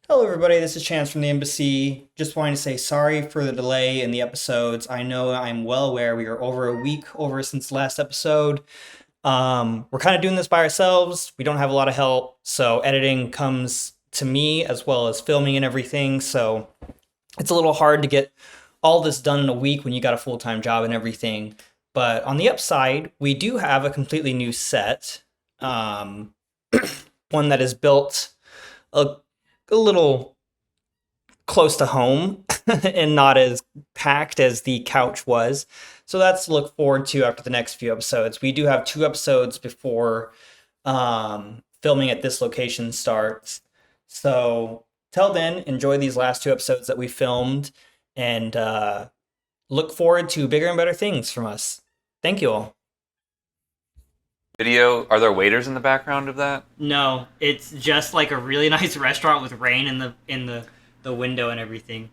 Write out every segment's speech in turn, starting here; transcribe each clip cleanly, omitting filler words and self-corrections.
Hello, everybody. This is Chance from the Embassy. Just wanting to say sorry for the delay in the episodes. I know I'm well aware we are over a week over since the last episode. We're kind of doing this by ourselves. We don't have a lot of help, so editing comes to me as well as filming and everything. So it's a little hard to get all this done in a week when you got a full time job and everything. But on the upside, we do have a completely new set, um, one that is built a a little close to home and not as packed as the couch was. So that's to look forward to after the next few episodes. We do have two episodes before filming at this location starts. So till then, enjoy these last two episodes that we filmed and look forward to bigger and better things from us. Thank you all. Video, are there waiters in the background of that? No, it's just like a really nice restaurant with rain in the window and everything.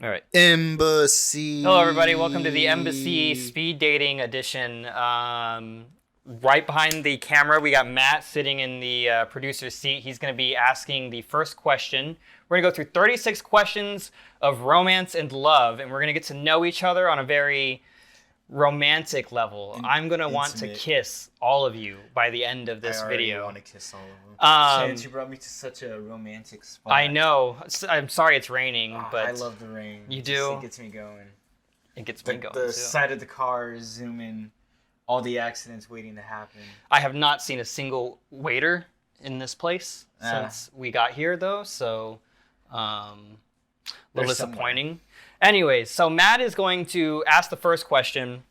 All right. Embassy. Hello, everybody. Welcome to the Embassy Speed Dating Edition. Right behind the camera, we got Matt sitting in the producer's seat. He's going to be asking the first question. We're going to go through 36 questions of romance and love, and we're going to get to know each other on a very romantic level. I'm going to want to kiss all of you by the end of this video. I want to kiss all of them. Chance, you brought me to such a romantic spot. I know. I'm sorry it's raining, but I love the rain. You do? It gets me going. It gets me going, The too. side of the car, zoom in, all the accidents waiting to happen. I have not seen a single waiter in this place since we got here, though, so a little disappointing. Anyways, so Matt is going to ask the first question,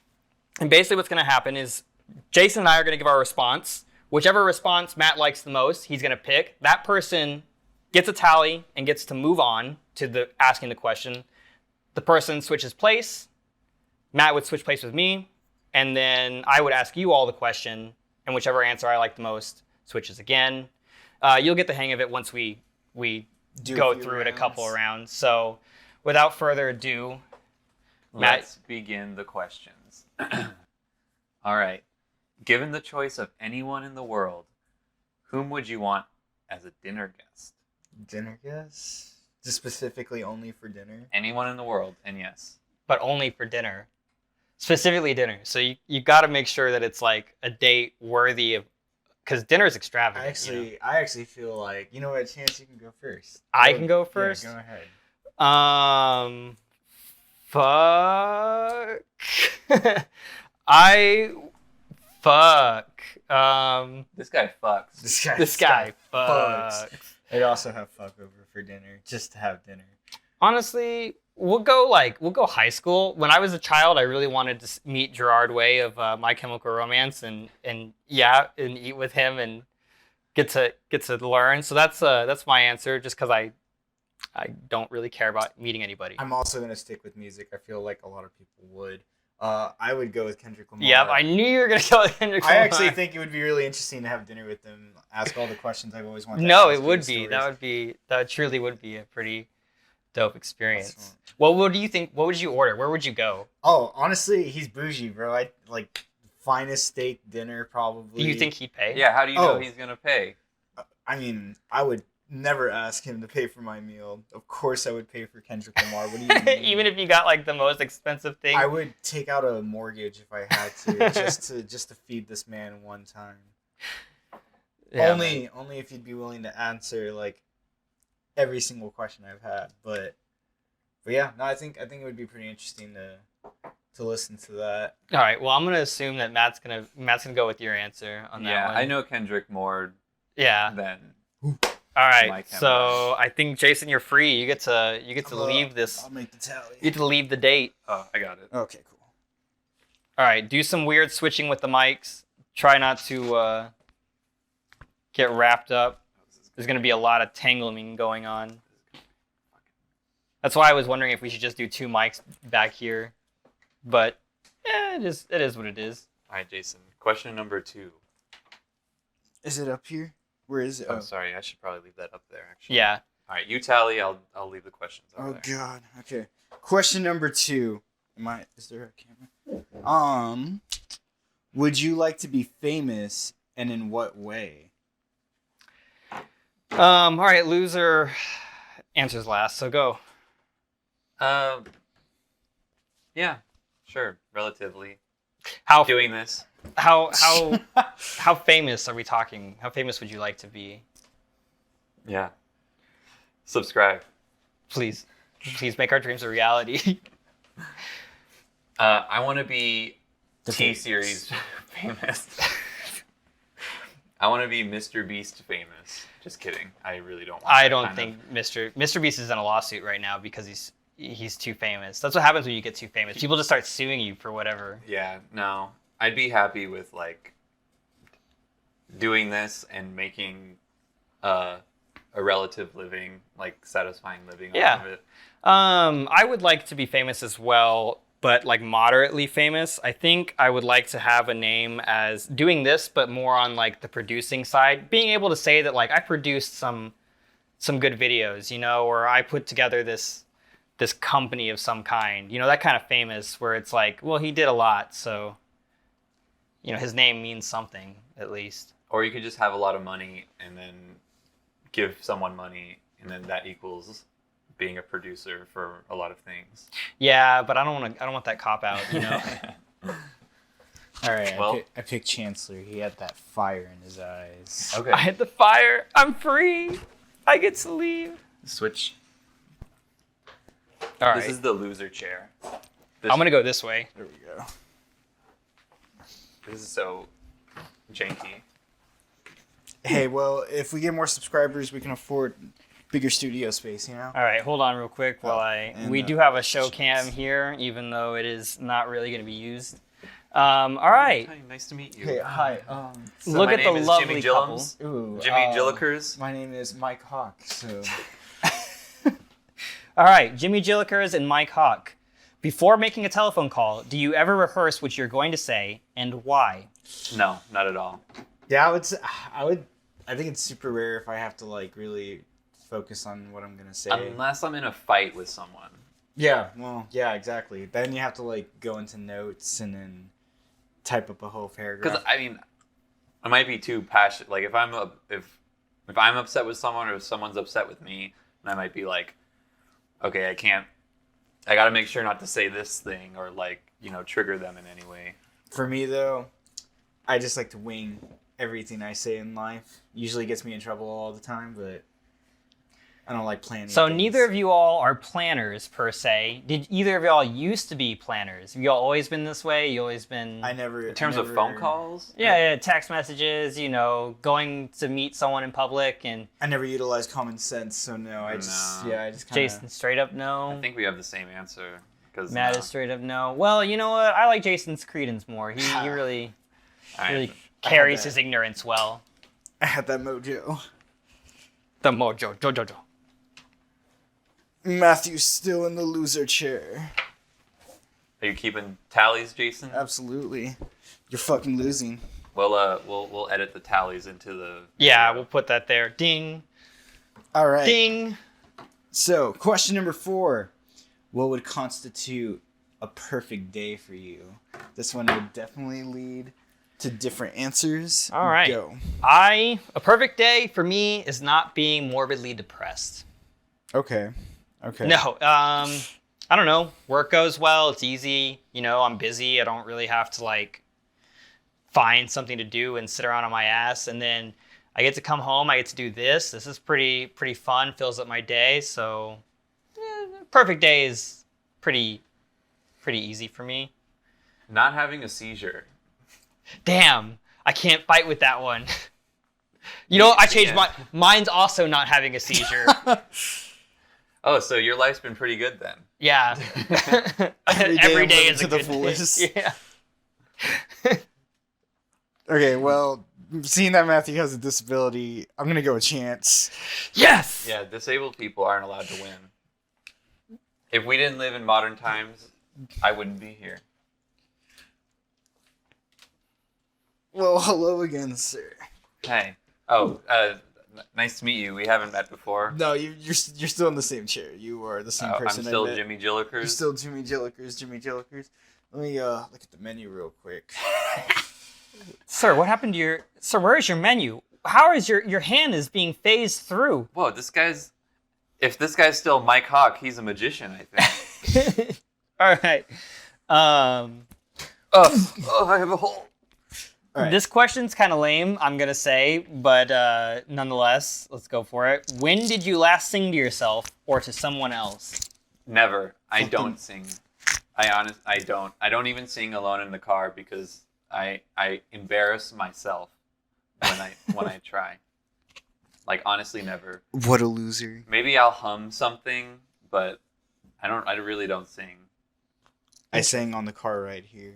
and basically what's going to happen is Jason and I are going to give our response. Whichever response Matt likes the most, he's going to pick. That person gets a tally and gets to move on to the asking the question. The person switches place. Matt would switch place with me, and then I would ask you all the question, and whichever answer I like the most switches again. You'll get the hang of it once we go through it a couple of rounds. So without further ado, Matt. Let's begin the questions. All right. Given the choice of anyone in the world, whom would you want as a dinner guest? Dinner guest? Just specifically only for dinner? Anyone in the world, and yes. But only for dinner. Specifically dinner. So you got to make sure that it's like a date worthy of, because dinner is extravagant. I actually feel like, you know what, Chance, you can go first. I can go first? Yeah, go ahead. Fuck. Fuck. This guy fucks. This guy fucks. I'd also have fuck over for dinner, just to have dinner. Honestly, we'll go high school. When I was a child, I really wanted to meet Gerard Way of My Chemical Romance and eat with him and get to learn. So that's my answer, just because I don't really care about meeting anybody. I'm also gonna stick with music. I feel like a lot of people would. I would go with Kendrick Lamar. Yep, I knew you were gonna go with Kendrick I Lamar. actually think it would be really interesting to have dinner with him, ask all the questions I've always wanted to No, ask. it would be. That truly would be a pretty dope experience. Awesome. Well, what do you think? What would you order? Where would you go? Oh, honestly, he's bougie, bro. I like finest steak dinner probably. Do you think he'd pay? Yeah, how do you know Oh. he's gonna pay? I mean, I would never ask him to pay for my meal. Of course, I would pay for Kendrick Lamar. What do you mean? Even if you got like the most expensive thing. I would take out a mortgage if I had to, just to feed this man one time. Yeah, only if you'd be willing to answer like every single question I've had. But yeah, no, I think it would be pretty interesting to listen to that. All right. Well, I'm gonna assume that Matt's gonna go with your answer on that Yeah, one. I know Kendrick more Yeah. than. All right. Mike So I think Jason, you're free. You get to Hello. leave this. I'll make the tally. You get to leave the date. Oh, I got it. Okay, cool. All right. Do some weird switching with the mics. Try not to get wrapped up. There's gonna be a lot of tangling going on. That's why I was wondering if we should just do 2 mics back here, but it is what it is. All right, Jason. Question number 2. Is it up here? Where is it? I'm sorry, I should probably leave that up there. Actually. Yeah. All right, you tally. I'll leave the questions over Oh there. God. Okay. Question number 2. Is there a camera? Would you like to be famous, and in what way? All right. Loser answers last. So go. Yeah, sure. Relatively. How Doing this. how famous are we talking? How famous would you like to be? Yeah. Subscribe. Please make our dreams a reality. I want to be The T-series famous. I want to be Mr. Beast famous. Just kidding. I really don't want I that don't kind think Mr. Beast is in a lawsuit right now because he's too famous. That's what happens when you get too famous. People just start suing you for whatever. Yeah, no. I'd be happy with like doing this and making a relative living, like satisfying living Yeah. off of it. I would like to be famous as well, but like moderately famous. I think I would like to have a name as doing this, but more on like the producing side. Being able to say that like I produced some good videos, or I put together this company of some kind. That kind of famous where it's like, well, he did a lot, so his name means something at least. Or you could just have a lot of money and then give someone money, and then that equals being a producer for a lot of things. Yeah, but I don't want that cop out, All right. Well- I picked Chancellor. He had that fire in his eyes. Okay. I hit the fire. I'm free. I get to leave. Switch. All right. This is the loser chair. This, I'm gonna go this way. There we go. This is so janky. Hey, well, if we get more subscribers, we can afford bigger studio space, All right, hold on real quick while we do have a show cam here, even though it is not really going to be used. All right, Hi, nice to meet you. Hey, hi. So look my at the name is lovely Jimmy couple. Gillums. Ooh, Jimmy Gillikers. My name is Mike Hawk. So All right, Jimmy Gillikers and Mike Hawk. Before making a telephone call, do you ever rehearse what you're going to say and why? No, not at all. yeah, I think it's super rare if I have to like really focus on what I'm gonna say. Unless I'm in a fight with someone. Yeah, well, yeah, exactly. Then you have to like go into notes and then type up a whole paragraph. Because I mean, I might be too passionate. Like if I'm upset with someone or if someone's upset with me, and I might be like, okay, I got to make sure not to say this thing or like trigger them in any way. For me though, I just like to wing everything I say in life. Usually gets me in trouble all the time, but I don't like planning. So things. neither of you all are planners per se. Did either of y'all used to be planners? Have y'all always been this way? You always been In terms of phone calls? Yeah, text messages, going to meet someone in public, and I never utilize common sense, so no. I just kind of. Jason straight up no. I think we have the same answer. Because Matt is straight up no. Well, you know what? I like Jason's credence more. He really carries his ignorance well. I had that mojo. The mojo, Jojo. Matthew's still in the loser chair. Are you keeping tallies, Jason? Absolutely. You're fucking losing. We'll edit the tallies into the. Yeah, we'll put that there. Ding. All right. Ding. So, question number 4. What would constitute a perfect day for you? This one would definitely lead to different answers. All right. Go. A perfect day for me is not being morbidly depressed. Okay. No, I don't know. Work goes well. It's easy. You know, I'm busy. I don't really have to like find something to do and sit around on my ass. And then I get to come home. I get to do this. This is pretty fun. Fills up my day. So, perfect day is pretty easy for me. Not having a seizure. Damn, I can't fight with that one. You know, I changed mine's also not having a seizure. Oh, so your life's been pretty good then. Yeah. Every day is a good day. Yeah. Okay, well, seeing that Matthew has a disability, I'm going to go with chance. Yes! Yeah, disabled people aren't allowed to win. If we didn't live in modern times, I wouldn't be here. Well, hello again, sir. Hey. Oh, nice to meet you. We haven't met before. No, you're still in the same chair. You are the same I'm person. still I met. Jimmy Jillikers. You're still Jimmy Jillikers. Let me look at the menu real quick. Sir, what happened to your... Sir, where is your menu? How is your hand is being phased through? Whoa, if this guy's still Mike Hawk, he's a magician, I think. All right. I have a hole. All right. This question's kind of lame, I'm going to say, but nonetheless, let's go for it. When did you last sing to yourself or to someone else? Never. I don't sing. I don't. I don't even sing alone in the car because I embarrass myself when I try. Like, honestly, never. What a loser. Maybe I'll hum something, but I really don't sing. I sang on the car ride here.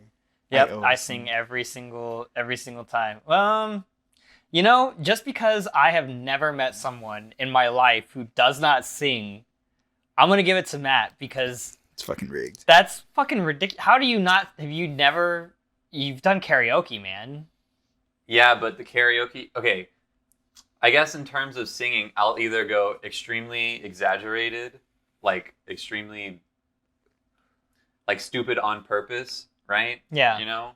Yep, I sing every single time. You know, just because I have never met someone in my life who does not sing, I'm gonna give it to Matt because it's fucking rigged. That's fucking ridiculous. How do you not? You've done karaoke, man. Yeah, but the karaoke. Okay, I guess in terms of singing, I'll either go extremely exaggerated, like extremely, like stupid on purpose. Right? Yeah. You know?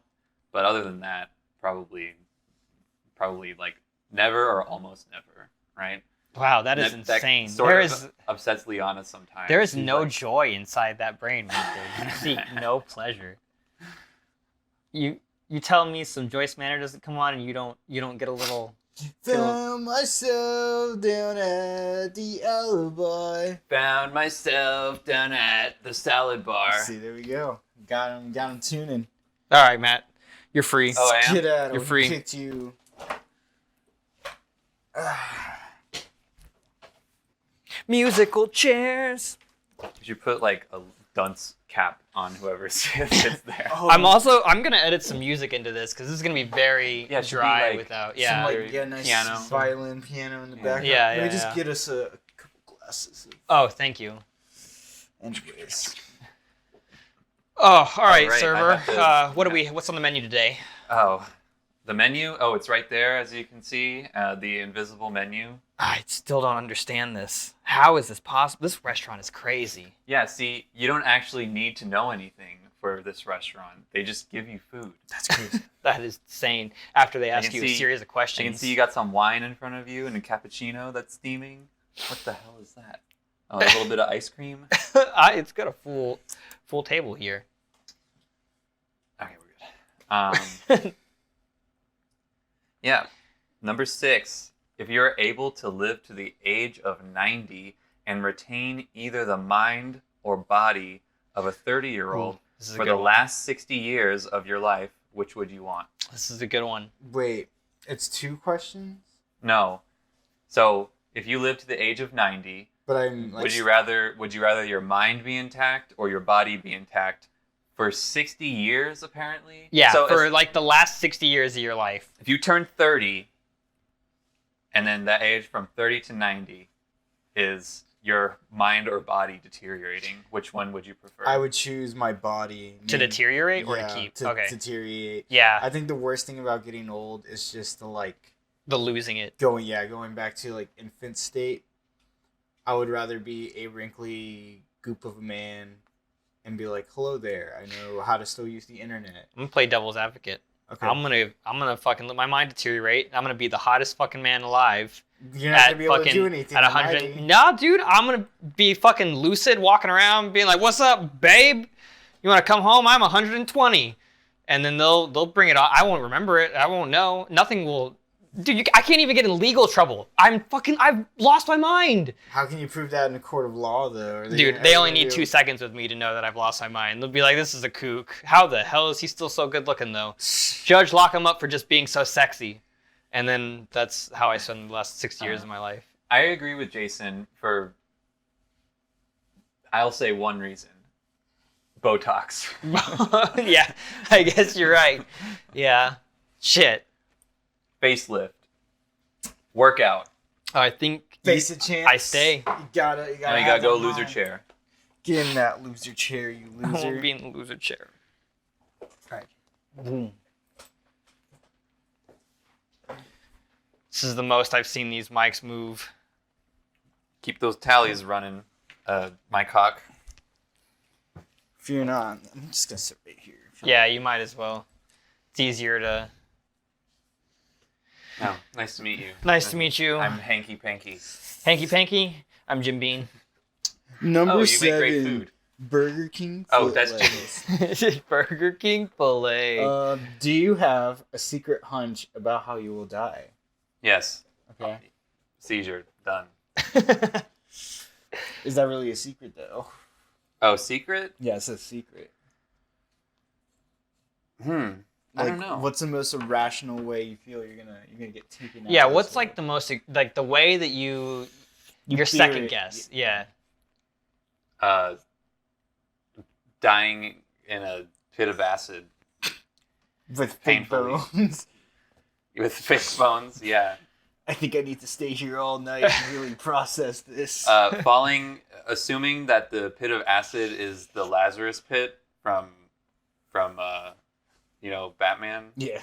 But other than that, probably like never or almost never, right? Wow, that is insane. That upsets Liana sometimes. There is no joy inside that brain right there. You seek no pleasure. You tell me some Joyce Manor doesn't come on and you don't get a little... Found myself down at the alibi. Found myself down at the salad bar. See, there we go. Got him tuning. All right, Matt, you're free. Oh, I am? Get out. You're free. Kicked you. Musical chairs. You should put like a dunce cap on whoever sits there. Oh, I'm gonna edit some music into this because this is gonna be very Yeah, it should be dry like without. some nice piano. violin, piano in the background. Yeah, Let me yeah, just yeah. get us a couple glasses. Oh, thank you. Anyways. Oh, all right, All right, server. I have to- What's on the menu today? Oh, the menu? Oh, it's right there, as you can see. The invisible menu. I still don't understand this. How is this possible? This restaurant is crazy. Yeah, see, you don't actually need to know anything for this restaurant. They just give you food. That's crazy. That is insane. After they ask can you a see- series of questions. I can see you got some wine in front of you and a cappuccino that's steaming. What the hell is that? Oh, a little bit of ice cream. It's got a full table here. Okay, we're good. Yeah. Number 6. If you're able to live to the age of 90 and retain either the mind or body of a 30-year-old This is a for good the one. last 60 years of your life, which would you want? This is a good one. Wait, it's 2 questions? No. So, if you live to the age of 90, But I'm like... would you rather your mind be intact or your body be intact for 60 years apparently? Yeah, So for if- like the last 60 years of your life. if you turn 30 and then that age from 30 to 90 is your mind or body deteriorating, which one would you prefer? I would choose my body. To deteriorate or to keep? To Okay. deteriorate. Yeah. I think the worst thing about getting old is just The losing it. going back to like infant state. I would rather be a wrinkly goop of a man and be like, hello there, I know how to still use the internet. I'm gonna play devil's advocate. Okay. I'm gonna fucking let my mind deteriorate. I'm gonna be the hottest fucking man alive. You're not gonna be able to do anything at at 100. 90. Nah, dude, I'm gonna be fucking lucid, walking around, being like, "What's up, babe? You want to come home? I'm 120." And then they'll bring it on. I won't remember it. I won't know. Nothing will. Dude, I can't even get in legal trouble. I've lost my mind. How can you prove that in a court of law, though? Are Dude, they only need 2 seconds with me to know that I've lost my mind. They'll be like, this is a kook. How the hell is he still so good looking, though? Judge, lock him up for just being so sexy. And then that's how I spent the last 6 years of my life. I agree with Jason for, I'll say one reason. Botox. Yeah, I guess you're right. Yeah. Shit. Facelift. Workout. I think Face it, chance. I stay. You gotta. You Now you gotta go loser chair. Get in that loser chair, you I loser. won't be in the loser chair. Alright. Boom. This is the most I've seen these mics move. Keep those tallies running, my cock. Fear not. I'm just gonna sit right here. Yeah, you might as well. It's easier to... No, nice to meet you. Nice to meet you. I'm Hanky Panky. Hanky Panky. I'm Jim Bean. Number Oh, you 7. make great food. Burger King. Oh, foot that's lettuce. Burger King filet. Do you have a secret hunch about how you will die? Yes. Okay. Seizure. Done. Is that really a secret though? Oh, secret? Yeah, it's a secret. I don't know. What's the most irrational way you feel you're gonna get taken out? Yeah, of what's this like world? the most, like the way that your fear second it. guess? Yeah. Dying in a pit of acid with fake painfully. bones? with fake bones. Yeah. I think I need to stay here all night and really process this. Falling, assuming that the pit of acid is the Lazarus pit from Batman, yeah,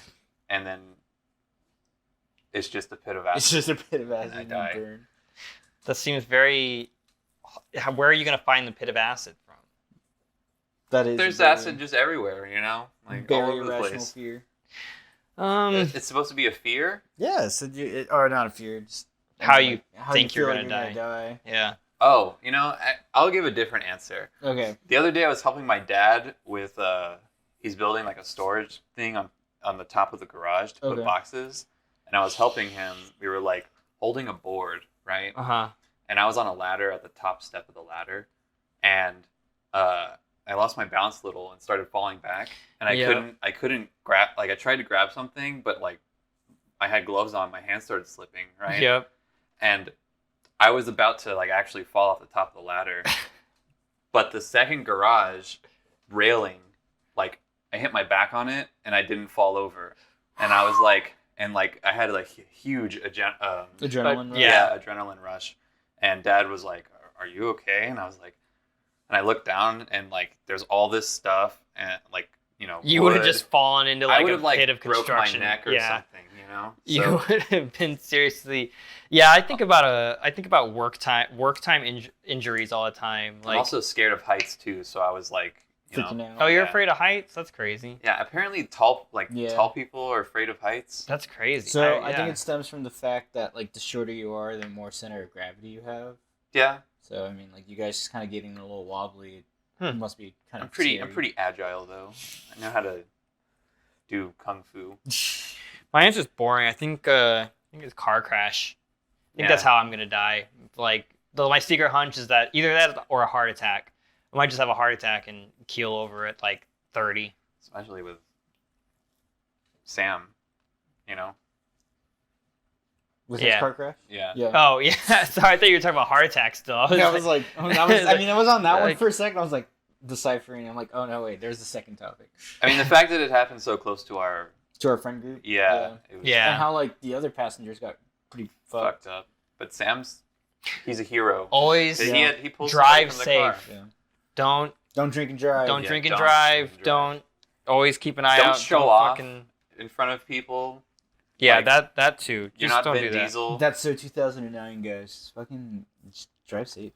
and then it's just a pit of acid. it's just a pit of acid I and die. burn. That seems very... Where are you going to find the pit of acid from? That is. There's very- acid just everywhere, like very all over the irrational place. fear. It's supposed to be a fear. Yeah, so or not a fear, just How you how think you you're feel gonna die. Yeah. Oh, I'll give a different answer. Okay. The other day I was helping my dad with he's building like a storage thing on the top of the garage to put Okay. boxes, and I was helping him. We were like holding a board, right? Uh-huh. And I was on a ladder at the top step of the ladder, and I lost my balance a little and started falling back, and I couldn't grab, like I tried to grab something, but like I had gloves on, my hands started slipping, right? Yep. And I was about to like actually fall off the top of the ladder, but the second garage railing, like I hit my back on it and I didn't fall over, and I was like, I had like a huge Adrenaline rush. Yeah. adrenaline rush, and Dad was like, "Are you okay?" And I was like, and I looked down and like there's all this stuff and like You would have wood. just fallen into I like would a have like pit of broke my construction. neck or Yeah. something, You So, would have been seriously. Yeah, I think about work time injuries all the time. I'm Like, also scared of heights too, so I was like, Freaking out. oh, you're yeah. afraid of heights? That's crazy. Yeah, apparently tall Yeah. tall people are afraid of heights. That's crazy. So I think yeah. it stems from the fact that like the shorter you are, the more center of gravity you have. Yeah, So I mean, like you guys just kind of getting a little wobbly. Hmm. It must be kind I'm of. pretty scary. agile though. I know how to do kung fu. My answer's boring. I think it's car crash. I think that's how I'm gonna die. Like my secret hunch is that either that or a heart attack. I might just have a heart attack and keel over at like 30. Especially with Sam, Was Yeah. his car crash? Yeah. Yeah. Oh yeah, sorry. I thought you were talking about heart attack still. I was like, I mean, I was on that one Like- for a second. I was like deciphering. I'm like, oh no, wait, there's the second topic. I mean, the fact that it happened so close to our To our friend group. it was Yeah. And how like the other passengers got pretty fucked. fucked up. But Sam's He's a hero. Always He pulls drive somebody from the car. safe. Yeah. Don't Don't drink and drive. don't Yeah, drink and don't drive. drink and drive. Don't always keep an eye Don't out. show Don't off fucking- in front of people. Yeah, Like, that too. You're Just not don't Vin do that. Diesel. That's so 2009, guys. Just fucking just drive safe.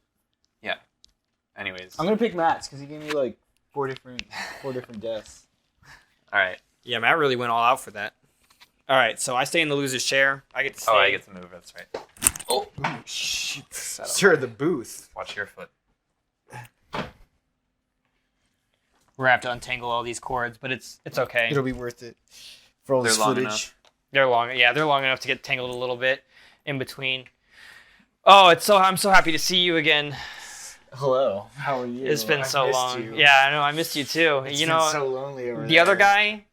Anyways. I'm gonna pick Matt's because he gave me like four different deaths. All right. Yeah, Matt really went all out for that. All right, so I stay in the loser's chair. I get to stay. Oh, I get to move. That's right. Oh, shit. Settle. Sir, the booth. Watch your foot. We're gonna have to untangle all these cords, but it's okay. It'll be worth it for all this They're long footage. enough. They're long. Yeah, they're long enough to get tangled a little bit in between. Oh, I'm so happy to see you again. Hello, how are you? It's been I so missed long. you. Yeah, I know. I missed you too. It's you been know, so lonely over the there. other guy.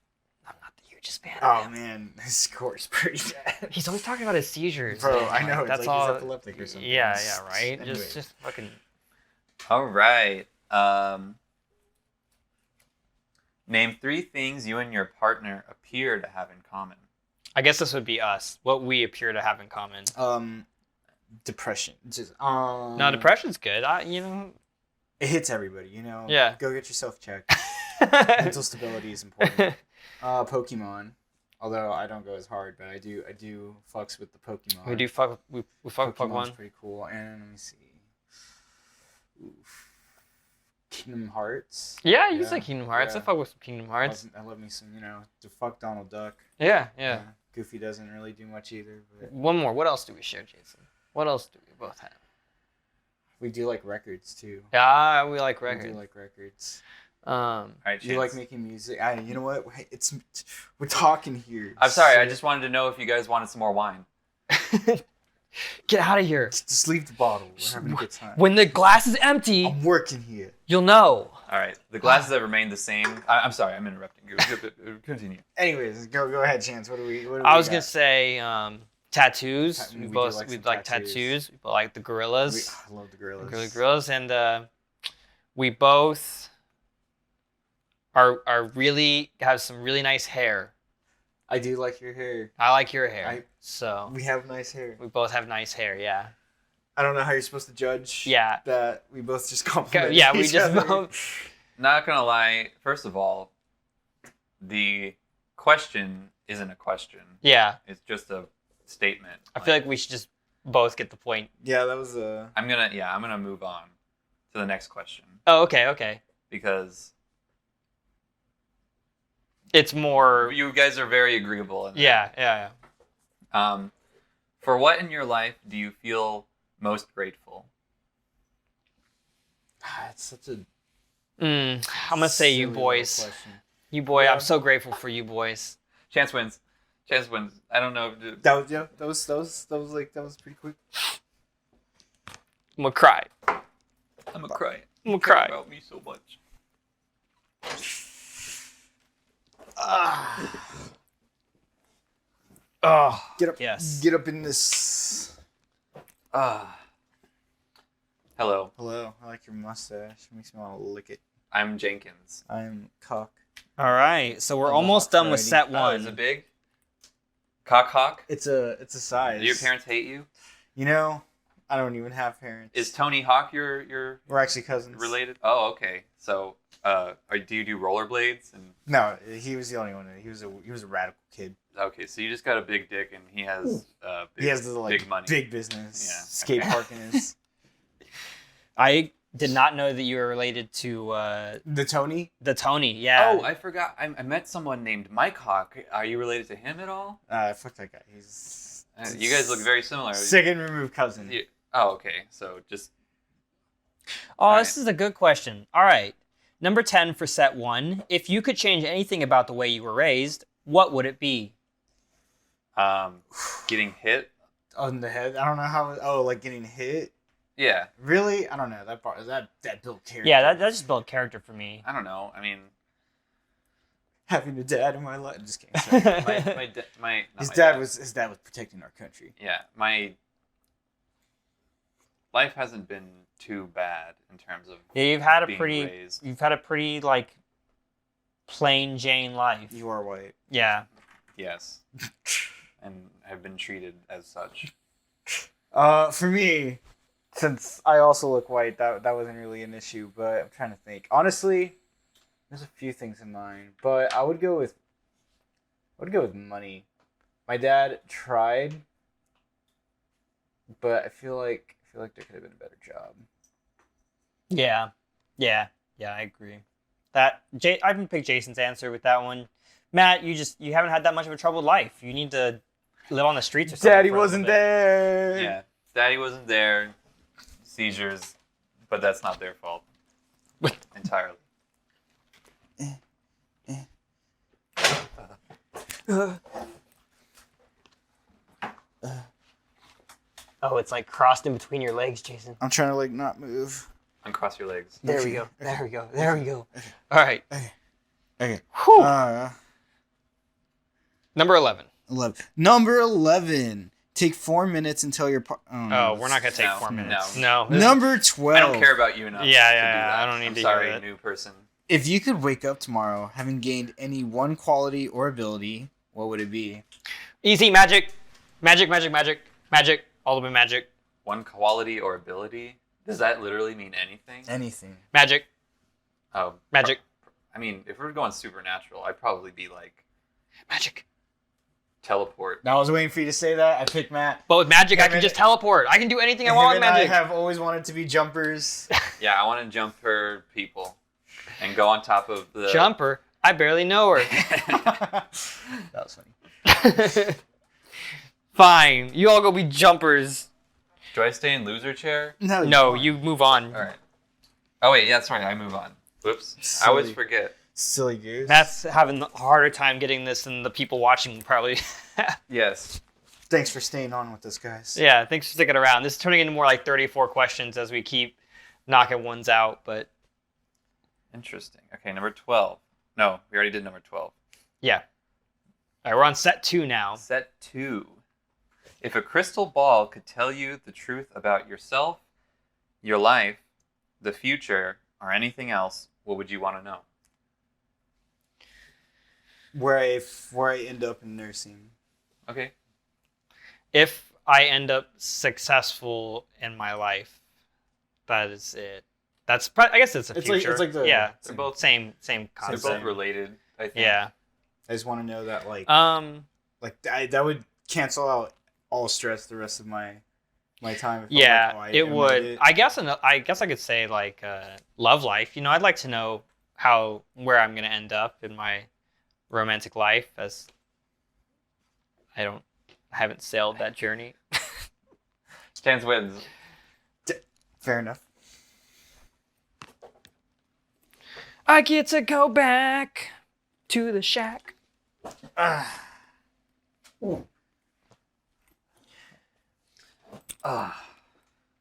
I'm not the hugest fan of Oh him. man, his score's pretty bad. He's always talking about his seizures. Bro, man. I know. It's That's like all. he's epileptic or something. Yeah, right. Anyway. Just fucking. All right. Name 3 things you and your partner appear to have in common. I guess this would be us. What we appear to have in common. Depression. Just No, depression's good. It hits everybody, you know. Yeah. Go get yourself checked. Mental stability is important. Pokemon. Although I don't go as hard, but I do fucks with the Pokemon. we fuck with Pokemon's Pokemon. pretty cool. And let me see. Oof. Kingdom Hearts. Yeah, you say Kingdom Hearts. Yeah. I fuck with some Kingdom Hearts. I love me some, to fuck Donald Duck. Yeah, yeah. Goofy doesn't really do much either, but One more. What else do we share, Jason? What else do we both have? we do like records too. Yeah, we like We records. do like records. All right, You like Chance. making music? You know what? We're talking here. I'm sorry. I So- just wanted to know if you guys wanted some more wine. Get out of here. just leave the bottle. We're having a good time. When the glass is empty, I'm working here. you'll know. All right. The glasses have remained the same. I'm sorry. I'm interrupting. Continue. Anyways, go ahead, Chance. What do we? I was gonna say tattoos. We We do both like we some like tattoos. tattoos. We like the gorillas. I love the gorillas. Gorillas, and we both are really have some really nice hair. I do like your hair. I like your hair. I- So We have nice hair. we both have nice hair. Yeah. I don't know how you're supposed to judge. Yeah. That we both just compliment. Yeah. We each just other. both. Not gonna lie. First of all, the question isn't a question. Yeah. It's just a statement. I feel like we should just both get the point. Yeah, that was I'm gonna move on to the next question Oh, okay. Okay. because It's more. you guys are very agreeable. In that. Yeah. For what in your life do you feel most grateful? It's such a. I'm gonna say you silly boys. little question. You boy. Yeah. I'm so grateful for you boys. Chance wins. Chance wins. I don't know. That was that was pretty quick. I'm gonna cry. I'm gonna cry. I'm gonna cry. About me so much. Oh. Get up. Yes. Get up in this. Hello. Hello. I like your mustache. It makes me want to lick it. I'm Jenkins. I'm cock. All right. So we're I'm almost not done with Friday. set Oh, one. is it big? Cock hawk? It's a size. Do your parents hate you? You know, I don't even have parents. Is Tony Hawk your We're actually cousins. related? Oh, okay. So, do you do rollerblades? And No, he was the only one. He was a radical kid. okay, so you just got a big dick, and he has big, He has the big money. big business. Yeah. Skate parking is I did not know that you were related to the Tony. the Tony. Yeah. Oh, I forgot. I met someone named Mike Hawk. Are you related to him at all? Fuck that guy. He's You guys look very similar. second removed cousin. You- oh, okay. So just Oh, this is a good question. All right. Number 10 for set one. If you could change anything about the way you were raised, what would it be? getting hit. On the head. I don't know how. Oh, like getting hit. Yeah, Really? I don't know. That part. That built character. Yeah, that just built character for me. I don't know. I mean, Having a dad in my life. I'm just kidding. Sorry. my his dad was protecting our country. Yeah, my life hasn't been too bad in terms of Yeah, you've had a being pretty raised. you've had a pretty like plain Jane life. You are white. Yeah. Yes, and have been treated as such. For me, since I also look white, that wasn't really an issue. But I'm trying to think. Honestly, there's a few things in mind, but I would go with money. My dad tried, but I feel like there could have been a better job. Yeah, I agree. I'm gonna pick Jason's answer with that one. Matt, you haven't had that much of a troubled life. You need to live on the streets or something. Daddy for a little wasn't bit. there. Yeah, daddy wasn't there. Seizures, but that's not their fault entirely. Oh, it's like crossed in between your legs, Jason. I'm trying to like not move. Uncross your legs. There we go. There we go. There we go. All right. Okay. Whew. Number 11. 11. Number 11. Take 4 minutes until your. Oh, we're not gonna take No, 4 minutes. no. No. Number 12. I don't care about you enough. Yeah, to yeah, do yeah, that. I don't need I'm to sorry, hear that. new person. If you could wake up tomorrow having gained any one quality or ability, what would it be? Easy magic. Magic. All the way magic. One quality or ability? Does that literally mean anything? Anything. Magic. Oh, Magic. I mean, if we're going supernatural, I'd probably be like Magic. teleport. I was waiting for you to say that. I picked Matt. But with magic, I Him can and- just teleport. I can do anything I Him want with and magic. I have always wanted to be jumpers. Yeah, I want to jump her people and go on top of the Jumper. I barely know her. That was funny. Fine. You all go be jumpers. Do I stay in loser chair? No, you move on. All right. Oh wait, yeah, sorry, I move on. Whoops. I always Silly. forget. Silly goose. Matt's having a harder time getting this than the people watching probably. Yes. Thanks for staying on with us, guys. Yeah, thanks for sticking around. This is turning into more like 34 questions as we keep knocking ones out, but Interesting. Okay, number 12. No, we already did number 12. yeah. All right, we're on set 2 now. Set 2. If a crystal ball could tell you the truth about yourself, your life, the future, or anything else, what would you want to know? Where I end up in nursing. Okay. If I end up successful in my life, that is it. I guess it's a It's like- future. it's like the- yeah, They're both same they're concept. both related, I think. Yeah. I just want to know that like that would cancel out all stress the rest of my time. If I'm Yeah, like, oh, I it made would. it. I guess I could say like love life. I'd like to know where I'm gonna end up in my romantic life, as I haven't sailed that journey. Chance wins. Fair enough. I get to go back to the shack.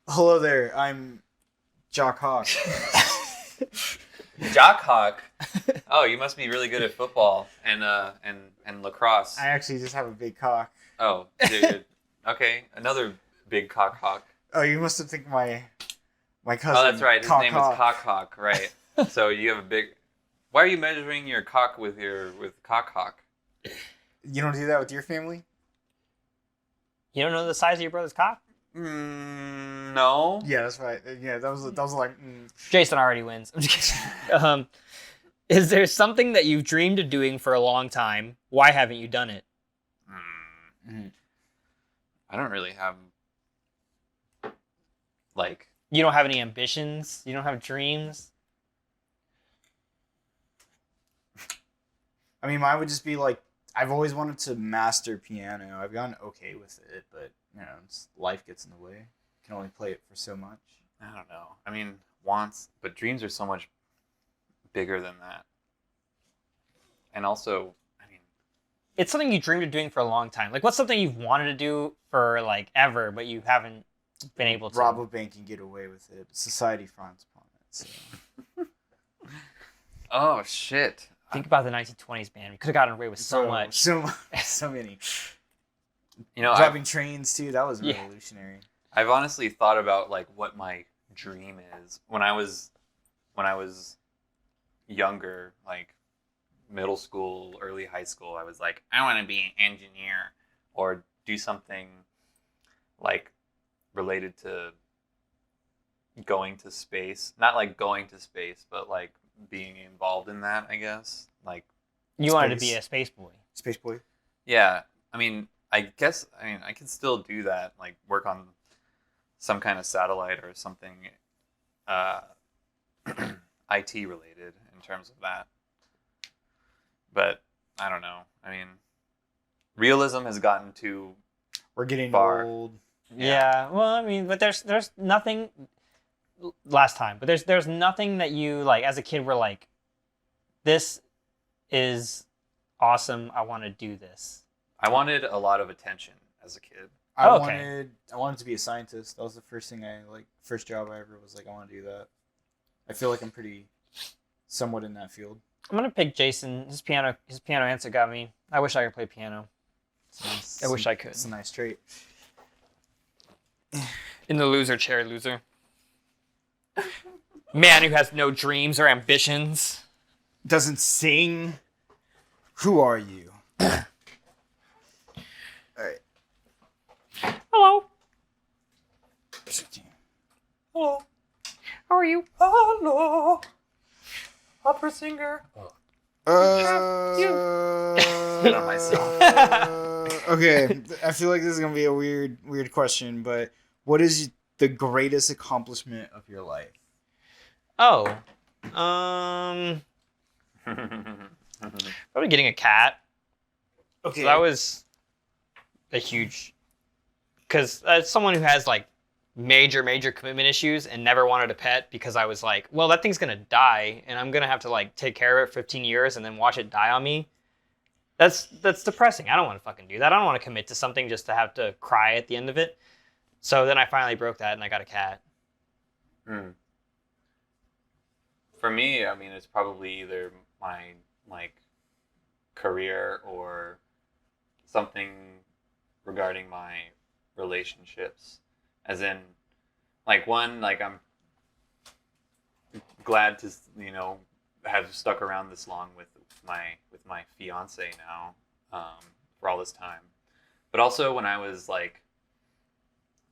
Hello there. I'm Jock Hawk. Jock Hawk. Oh, you must be really good at football and lacrosse. I actually just have a big cock. Oh, dude. Okay, another big cock hawk. Oh, you must have think my cousin. Oh, that's right. His Cock name Hawk. is Cock Hawk, right? So you have a big. Why are you measuring your cock with Cock Hawk? You don't do that with your family? You don't know the size of your brother's cock? No. Yeah, that's right. Yeah, that was like. Jason already wins. I'm just kidding. Is there something that you've dreamed of doing for a long time? Why haven't you done it? I don't really have like. You don't have any ambitions? You don't have dreams? I mean, mine would just be like, I've always wanted to master piano. I've gotten okay with it, but life gets in the way. Can only play it for so much. I don't know. I mean, wants, but dreams are so much bigger than that. And also, I mean, It's something you dreamed of doing for a long time. Like, what's something you've wanted to do for, like, ever, but you haven't been able to? Rob a bank and get away with it. But society frowns upon it. So. oh shit. Think about the 1920s, man. We could have gotten away with so much. So many. You know, Driving trains too. That was Yeah. revolutionary. I've honestly thought about like what my dream is when I was younger, like middle school, early high school. I was like, I want to be an engineer or do something like related to going to space. Not like going to space, but like being involved in that, I guess. Like, You wanted to Space. be a space boy. Space boy. yeah. I mean, I can still do that. Like, work on some kind of satellite or something IT related in terms of that. But I don't know. I mean, realism has gotten too We're getting Far. old. Yeah. Well, I mean, but there's nothing last time, but there's nothing that you like as a kid were like, this is awesome. I want to do this. I wanted a lot of attention as a kid. I Okay. wanted to be a scientist. That was the first thing first job I ever was like, I want to do that. I feel like I'm pretty somewhat in that field. I'm gonna pick Jason. His piano answer got me. I wish I could play piano. I wish I could. It's a nice trait. In the loser chair, loser. Man who has no dreams or ambitions. Doesn't sing. Who are you? All right. Hello. Hello. How are you? Hello. Opera singer. Spit on myself. Okay, I feel like this is gonna be a weird question, but what is the greatest accomplishment of your life? Oh. Probably getting a cat. Okay, So that was a huge, because as someone who has like major commitment issues and never wanted a pet because I was like, well, that thing's gonna die and I'm gonna have to like take care of it 15 years and then watch it die on me. That's depressing. I don't want to fucking do that. I don't want to commit to something just to have to cry at the end of it. So then I finally broke that and I got a cat. For me, I mean, it's probably either my like career or something regarding my relationships. As in, like, one, like, I'm glad to, have stuck around this long with my fiance now, for all this time. But also when I was like,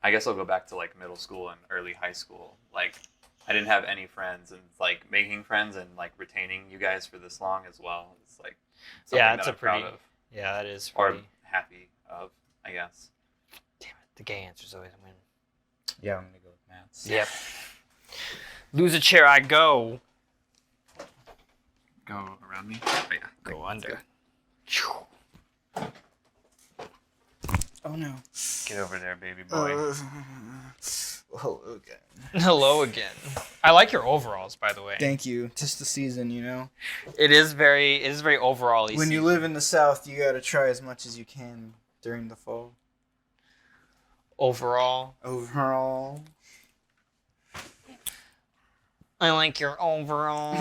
I guess I'll go back to like middle school and early high school. Like, I didn't have any friends, and like making friends and like retaining you guys for this long as well. It's like something Yeah, that it's a I'm proud pretty- of Yeah, that is or pretty. happy of, I guess. Damn it, the gay answers always win. yeah, I'm gonna go with maths. Yep. Lose a chair, I go. Go around me. Oh, yeah. Go under. Oh no. Get over there, baby boy. Hello again. Hello again. I like your overalls, by the way. Thank you. Just the season, It is very overall-y. When you live in the South, you gotta try as much as you can during the fall. overall. Overall. I like your overalls.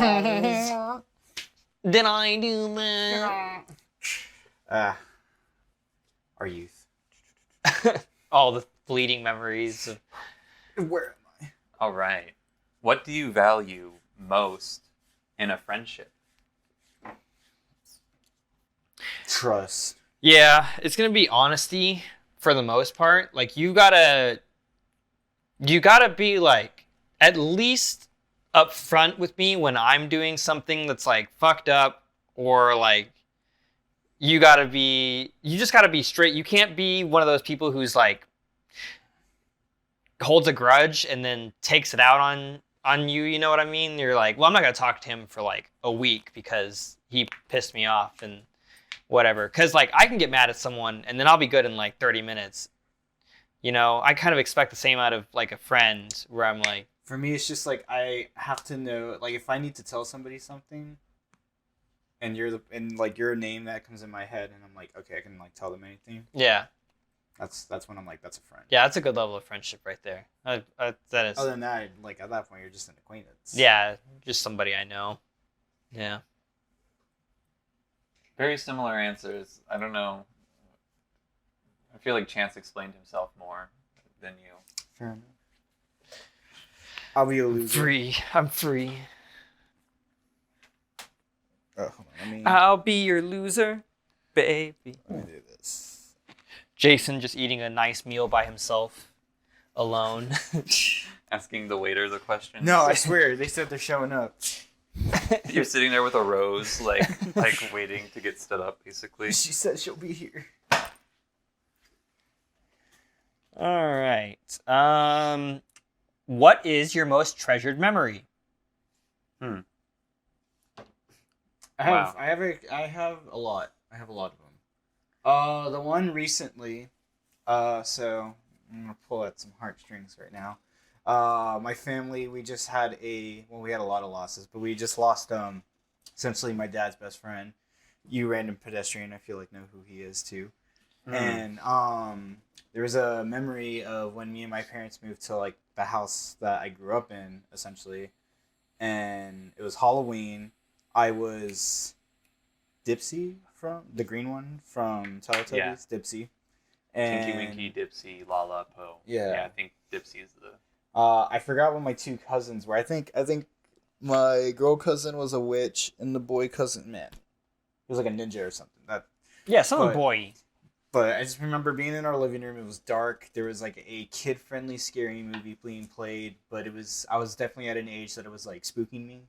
Did I do that? Our youth. All the fleeting memories. Where am I? All right. What do you value most in a friendship? Trust. Yeah, it's gonna be honesty for the most part. Like you gotta be like at least upfront with me when I'm doing something that's like fucked up, or like you just gotta be straight. You can't be one of those people who's like holds a grudge and then takes it out on you, you know what I mean? You're like, well, I'm not gonna talk to him for like a week because he pissed me off and whatever. Because like I can get mad at someone and then I'll be good in like 30 minutes. You know, I kind of expect the same out of like a friend where I'm like, For me, it's just like I have to know, like if I need to tell somebody something, and your name that comes in my head, and I'm like, okay, I can like tell them anything. yeah, That's when I'm like, that's a friend. yeah, that's a good level of friendship right there. That is, Other than that, like at that point, you're just an acquaintance. yeah, just somebody I know. Yeah. Very similar answers. I don't know. I feel like Chance explained himself more than you. Fair enough. I'll be a loser. Free. I'm free. Oh, hold on. I'll be your loser, baby. Let me do this. Jason just eating a nice meal by himself, alone. Asking the waiter the question. No, I swear they said they're showing up. You're sitting there with a rose, like waiting to get stood up, basically. She said she'll be here. All right. What is your most treasured memory? Hmm. I have Wow. I have a lot. I have a lot of them. The one recently, so I'm gonna pull at some heartstrings right now. My family, we just had we had a lot of losses, but we just lost essentially my dad's best friend. You random pedestrian, I feel like know who he is too. And there was a memory of when me and my parents moved to like the house that I grew up in, essentially, and it was Halloween. I was Dipsy from the green one from Teletubbies, Yeah. Dipsy, and Tinky Winky, Dipsy, Lala, Po. Yeah. I think Dipsy is the. I forgot what my two cousins were. I think my girl cousin was a witch, and the boy cousin, man, he was like a ninja or something. Yeah, some But- boy. But I just remember being in our living room. It was dark. There was like a kid-friendly scary movie being played, but I was definitely at an age that it was like spooking me.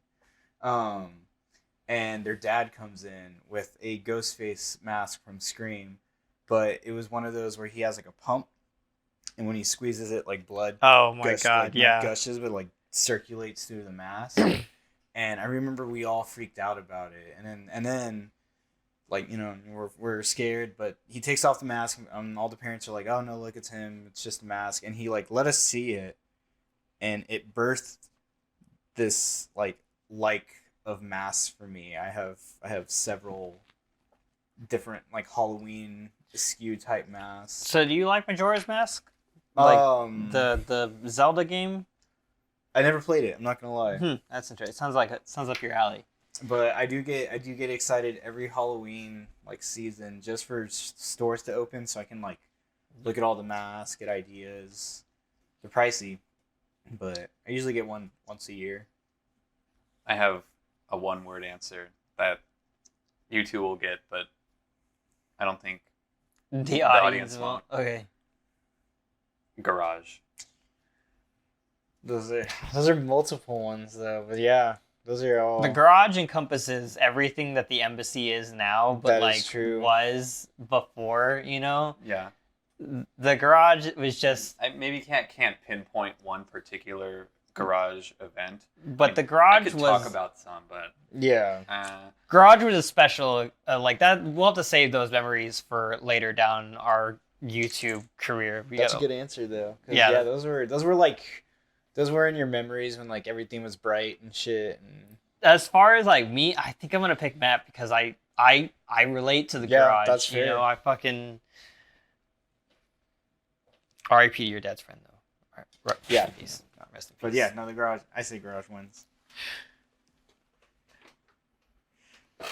And their dad comes in with a ghost face mask from Scream, but it was one of those where he has like a pump, and when he squeezes it, like blood Oh my gush, god, like, not yeah. gushes, but like circulates through the mask. And I remember we all freaked out about it, and then like, you know, we're scared, but he takes off the mask, and all the parents are like, oh no, look, it's him, it's just a mask. And he like let us see it, and it birthed this like of masks for me. I have several different like Halloween askew type masks. So do you like Majora's Mask? Like the Zelda game? I never played it, I'm not gonna lie. That's interesting. It sounds up your alley. But I do get excited every Halloween like season just for stores to open, so I can like look at all the masks, get ideas. They're pricey, but I usually get one once a year. I have a one-word answer that you two will get, but I don't think The audience will. won't. Okay. Garage. Those are multiple ones though, but yeah, those are all. The garage encompasses everything that the embassy is now, but That is like true. was before, you know? Yeah. The garage was just I maybe can't pinpoint one particular garage event. but the I garage could was talk about some, but Yeah. garage was a special like that. We'll have to save those memories for later down our YouTube career. That's a good answer though. 'Cause, Yeah. yeah, those were like those were in your memories when like everything was bright and shit. And As far as like me, I think I'm gonna pick Matt because I relate to the Yeah, garage. that's You fair. know, I fucking R.I.P. to your dad's friend though. Yeah. Rest in peace. Rest in peace. But yeah, no, the garage. I say garage wins.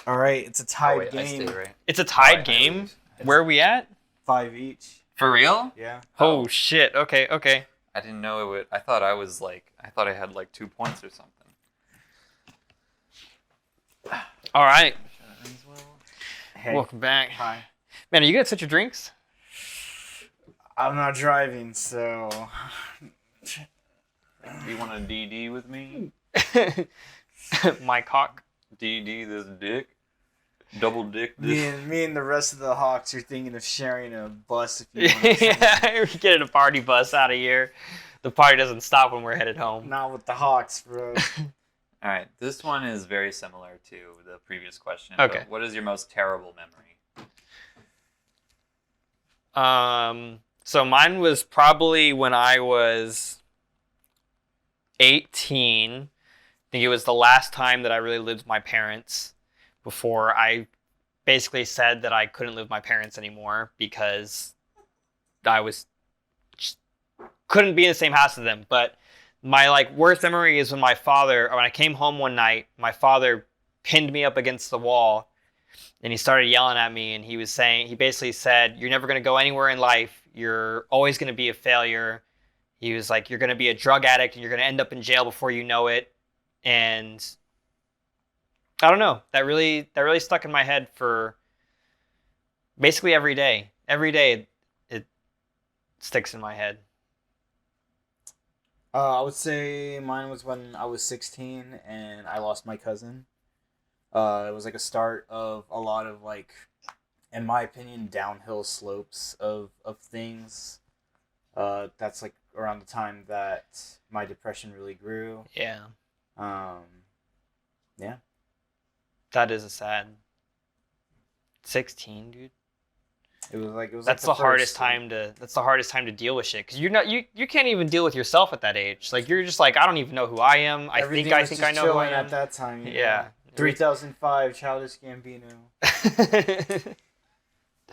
All right, it's a tied oh, wait, I game. stay right. It's a tied I game. lose. Where are we at? 5 each. For real? Yeah. Oh shit. Okay. I didn't know it would. I thought I had like 2 points or something. All right. Hey, Welcome back. hi. Man, are you gonna touch your drinks? I'm not driving, so Do you want a DD with me? My cock. DD this dick? Double dick this? me and the rest of the Hawks are thinking of sharing a bus if you want to come. Yeah, we're getting a party bus out of here. The party doesn't stop when we're headed home. Not with the Hawks, bro. All right, this one is very similar to the previous question. Okay. But what is your most terrible memory? So mine was probably when I was 18. I think it was the last time that I really lived with my parents before I basically said that I couldn't live with my parents anymore because I couldn't be in the same house as them. But my like worst memory is when when I came home one night, my father pinned me up against the wall and he started yelling at me, and he basically said, "You're never going to go anywhere in life. You're always going to be a failure." He was like, "You're going to be a drug addict and you're going to end up in jail before you know it." And I don't know, that really stuck in my head for basically every day. Every day it sticks in my head. I would say mine was when I was 16 and I lost my cousin. It was like a start of a lot of like, in my opinion, downhill slopes of things. That's like around the time that my depression really grew. Yeah. Um, yeah. That is a sad 16, dude. It was That's like the hardest time to deal with shit cuz you can't even deal with yourself at that age. Like you're just like I don't even know who I am. I Everything think was I just know who I chilling am. at that time. Yeah. 3005 Childish Gambino.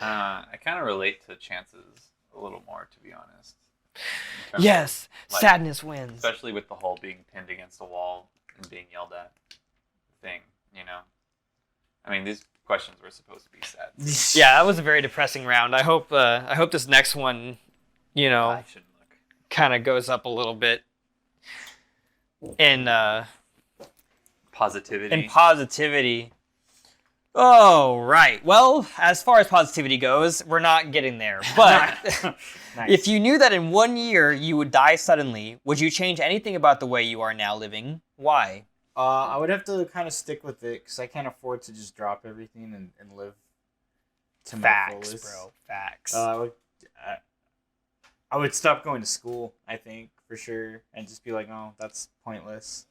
I kind of relate to Chances a little more, to be honest. In terms Yes, of, like, sadness wins. especially with the whole being pinned against a wall and being yelled at thing. I mean, these questions were supposed to be sad. Yeah, that was a very depressing round. I hope this next one, I shouldn't look. kind of goes up a little bit in Positivity. positivity. Oh, right. Well, as far as positivity goes, we're not getting there. But Nice. if you knew that in 1 year you would die suddenly, would you change anything about the way you are now living? Why? I would have to kind of stick with it because I can't afford to just drop everything and live to my Facts, fullest. bro. Facts. I would stop going to school, I think, for sure, and just be like, oh, that's pointless.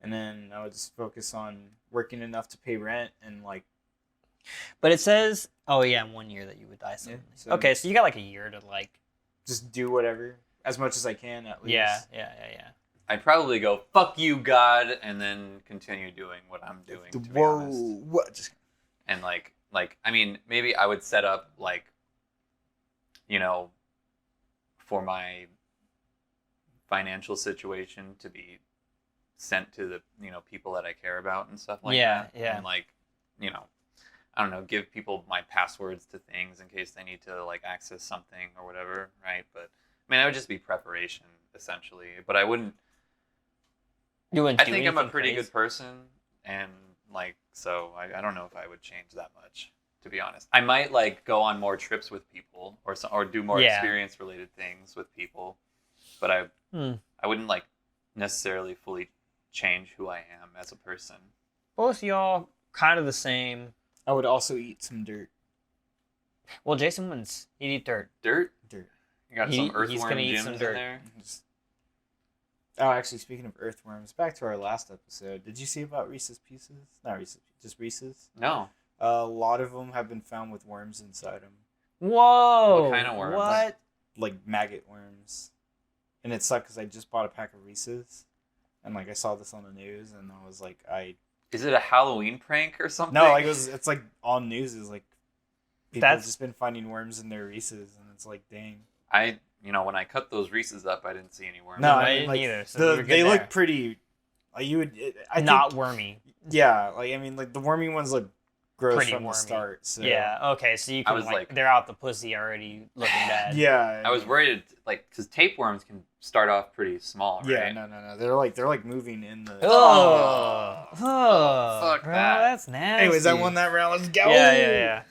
And then I would just focus on working enough to pay rent and like. But it says, oh yeah, in 1 year that you would die suddenly. so- Okay, so you got like a year to like. Just do whatever as much as I can at least. Yeah. I'd probably go, fuck you, God, and then continue doing what I'm doing, to be honest. What? Just And I mean, maybe I would set up like, for my financial situation to be sent to the people that I care about and stuff like Yeah, that. yeah. And like, I don't know, give people my passwords to things in case they need to like access something or whatever, right? But I mean, that would just be preparation essentially. But I wouldn't. You wouldn't. I do think I'm a anything pretty crazy. good person, and like, so I don't know if I would change that much, to be honest. I might like go on more trips with people, or do more Yeah. experience related things with people, but I wouldn't like necessarily fully change who I am as a person. Both y'all kind of the same. I would also eat some dirt. Well, Jason wins. He'd eat dirt. Dirt? Dirt. You got He's some gonna earthworm eat gyms some in dirt. there? Just- Oh, actually, speaking of earthworms, back to our last episode. Did you see about Reese's Pieces? Not Reese's, just Reese's. No. A lot of them have been found with worms inside them, Whoa. What kind of worms? What? like maggot worms. And it sucked because I just bought a pack of Reese's, and like I saw this on the news, and I was like, Is it a Halloween prank or something? no, like it's like on news is like people have That's- just been finding worms in their Reese's, and it's like, dang. When I cut those Reeses up, I didn't see any worms. No, I I mean, didn't like either, so we were good they there. look pretty. You would I Not think, wormy. yeah, like I mean, like the wormy ones look gross Pretty from wormy. the start. So. Yeah. Okay. So you can was like- they're out the pussy already looking bad. Yeah. I was worried, like, because tapeworms can start off pretty small, right? Yeah, no. They're like moving in the. Oh. Fuck bro, that. That's nasty. Anyways, I won that round. Let's go. Yeah.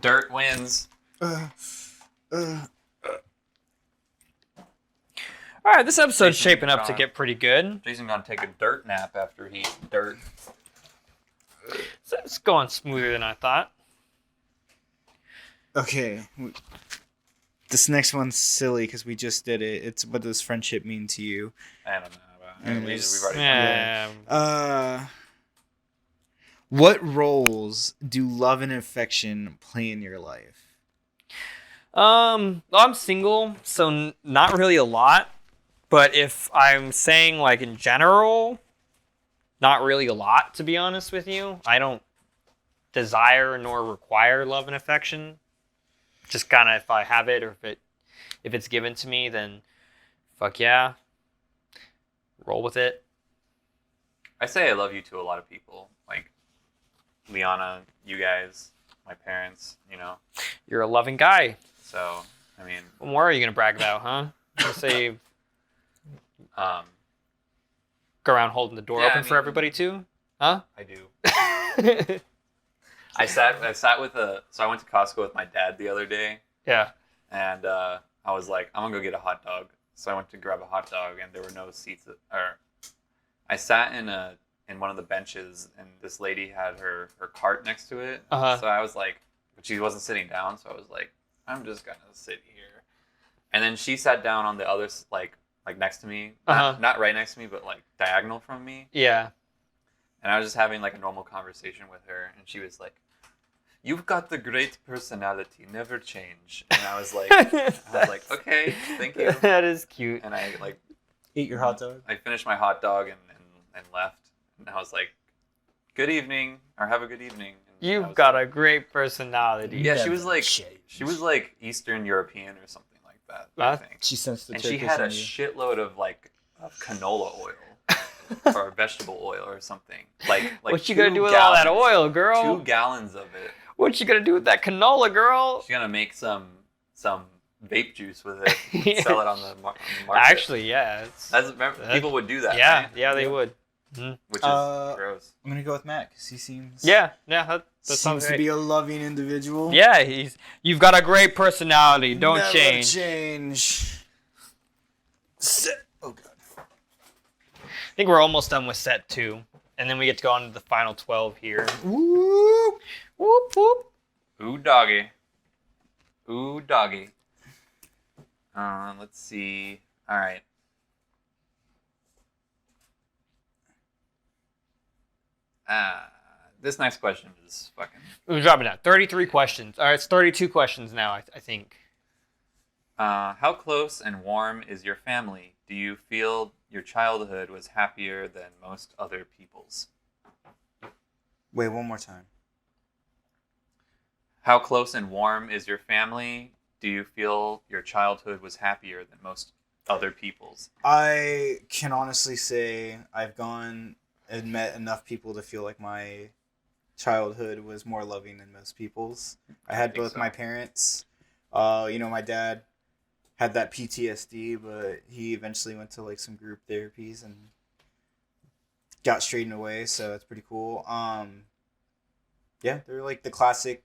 Dirt wins. All right, this episode's Jason shaping up to Brown. get pretty good. Jason's gonna take a dirt nap after he eats dirt. So it's going smoother than I thought. Okay. This next one's silly because we just did it. It's what does friendship mean to you? I don't know. Anyways, We've already Yeah. What roles do love and affection play in your life? Well, I'm single, so not really a lot. But if I'm saying like in general, not really a lot, to be honest with you. I don't desire nor require love and affection. Just kind of if I have it or if it's given to me, then fuck yeah, roll with it. I say I love you to a lot of people, like Liana, you guys, my parents. You're a loving guy. So I mean, What more are you gonna brag about, huh? You say go around holding the door Yeah, open I for mean- everybody too, huh? I do. I sat with so I went to Costco with my dad the other day, Yeah. and I was like, I'm gonna go get a hot dog. So I went to grab a hot dog, and there were no seats. I sat in one of the benches, and this lady had her cart next to it. Uh-huh. So I was like, but she wasn't sitting down. So I was like, I'm just gonna sit here. And then she sat down on the other like next to me, not right next to me, but like diagonal from me. Yeah. And I was just having like a normal conversation with her, and she was like, "You've got the great personality, never change." And I was like, okay, thank you. That is cute. And I like Eat your hot dog. I finished my hot dog and left. And I was like, "Good evening," or "Have a good evening." And I You've was got like, a great personality. Yeah, she was like Change. she was like Eastern European or something like that. I Huh? think. She sensed the And she Turkish had a in you. shitload of like canola oil or vegetable oil or something. Like what you 2 gonna do with all that gallons- oil, girl? 2 gallons of it. What you gonna do with that canola, girl? She's gonna make some vape juice with it and sell it on the market. Actually, yeah. People would do that. Yeah, right? yeah, they would. Which is gross. I'm gonna go with Matt because he seems Yeah, that seems sounds to great. be a loving individual. Yeah, you've got a great personality. Don't Never change. change. Oh god. I think we're almost done with set 2, and then we get to go on to the final 12 here. Whoop. Whoop whoop. Ooh doggy. Ooh doggy. Let's see. All right. This next question is fucking. We're dropping down. 33 questions. All right, it's 32 questions now, I think. How close and warm is your family? Do you feel your childhood was happier than most other people's? Wait, one more time. How close and warm is your family? Do you feel your childhood was happier than most other people's? I can honestly say I've gone and met enough people to feel like my childhood was more loving than most people's. I had think both so. my parents. My dad had that PTSD, but he eventually went to like some group therapies and got straightened away, so it's pretty cool. Yeah, they're like the classic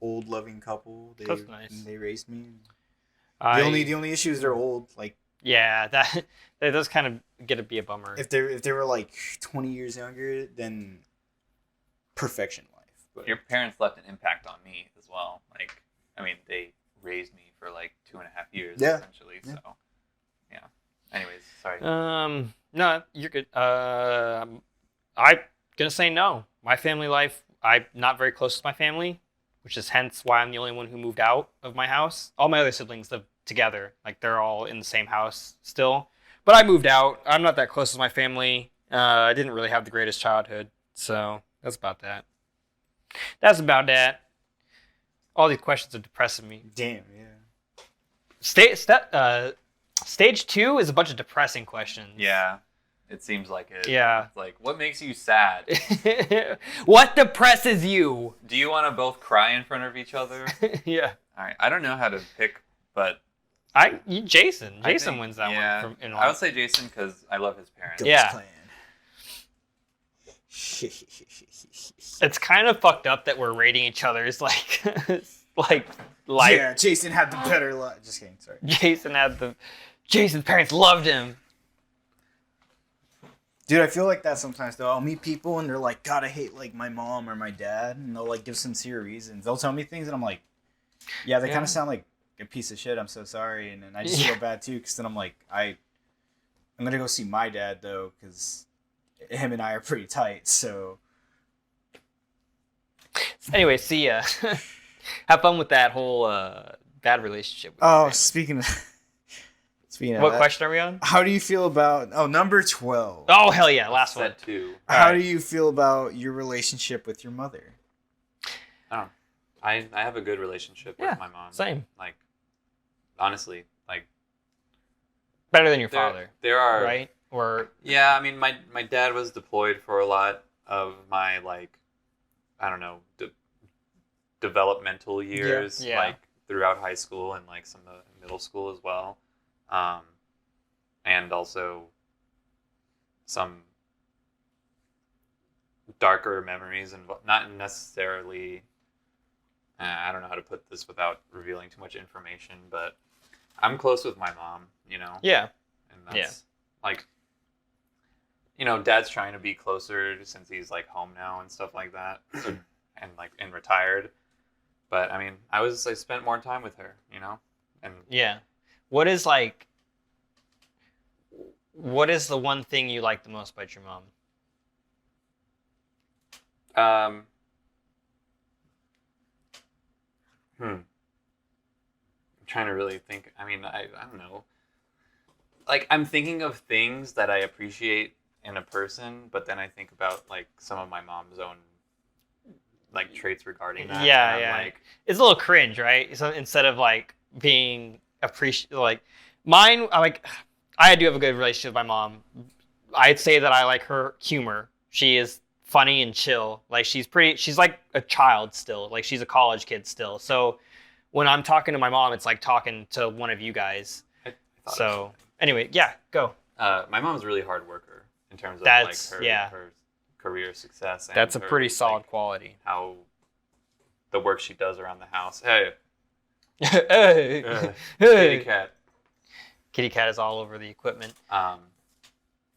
old loving couple. That's nice. They raised me. I- The only issue is they're old. Like Yeah, that does kind of get to be a bummer. if they were like 20 years younger, then perfection life. But Your parents left an impact on me as well. Like, I mean, they raised me for like 2.5 years, Yeah. essentially. Yeah. So, yeah. Anyways, sorry. No, you're good. I'm gonna say no. My family life, I'm not very close to my family, which is hence why I'm the only one who moved out of my house. All my other siblings live together. Like, they're all in the same house still. But I moved out. I'm not that close to my family. I didn't really have the greatest childhood. So that's about that. That's about that. All these questions are depressing me. damn, yeah. Stage 2 is a bunch of depressing questions. Yeah. It seems like it. Yeah. It's like, what makes you sad? What depresses you? Do you want to both cry in front of each other? Yeah. All right. I don't know how to pick, but Jason. I Jason think- wins that yeah, one. I would say Jason because I love his parents. Ghost Yeah. Clan. It's kind of fucked up that we're rating each other's like Yeah, Jason had the better life. Just kidding, sorry. Jason's parents loved him. Dude, I feel like that sometimes though. I'll meet people and they're like, God, I hate like my mom or my dad, and they'll like give sincere reasons. They'll tell me things and I'm like, yeah, they Yeah. kind of sound like a piece of shit. I'm so sorry, and then I just feel bad too because then I'm like, I'm gonna go see my dad though because him and I are pretty tight. So Anyway, see ya. Have fun with that whole bad relationship. With your oh, family. speaking of What that, question are we on? how do you feel about number 12? Oh hell yeah, last one. Set 2. How Alright. do you feel about your relationship with your mother? I have a good relationship Yeah, with my mom. Same. Like, honestly, like Better than your there, father, there are right? Or Yeah, I mean, my dad was deployed for a lot of my, like, I don't know, developmental years, Yeah. like throughout high school and like some of middle school as well, and also some darker memories and not necessarily. I don't know how to put this without revealing too much information, but I'm close with my mom, Yeah. and that's like, Dad's trying to be closer since he's like home now and stuff like that, and retired. But I mean, I spent more time with her, and Yeah. What is the one thing you like the most about your mom? um, I'm trying to really think. I mean, I don't know. Like, I'm thinking of things that I appreciate in a person, but then I think about like some of my mom's own like traits regarding that. Yeah, and I'm yeah. like, It's a little cringe, right? So instead of like being like mine, I do have a good relationship with my mom. I'd say that I like her humor. She is funny and chill. Like she's like a child still. Like she's a college kid still. So when I'm talking to my mom, it's like talking to one of you guys. I thought of So something. anyway, yeah, go. My mom's a really hard worker in terms of That's- like yeah. her career success. And That's a her, pretty solid like, quality. how the work she does around the house. Hey, Hey. kitty cat. Kitty cat is all over the equipment.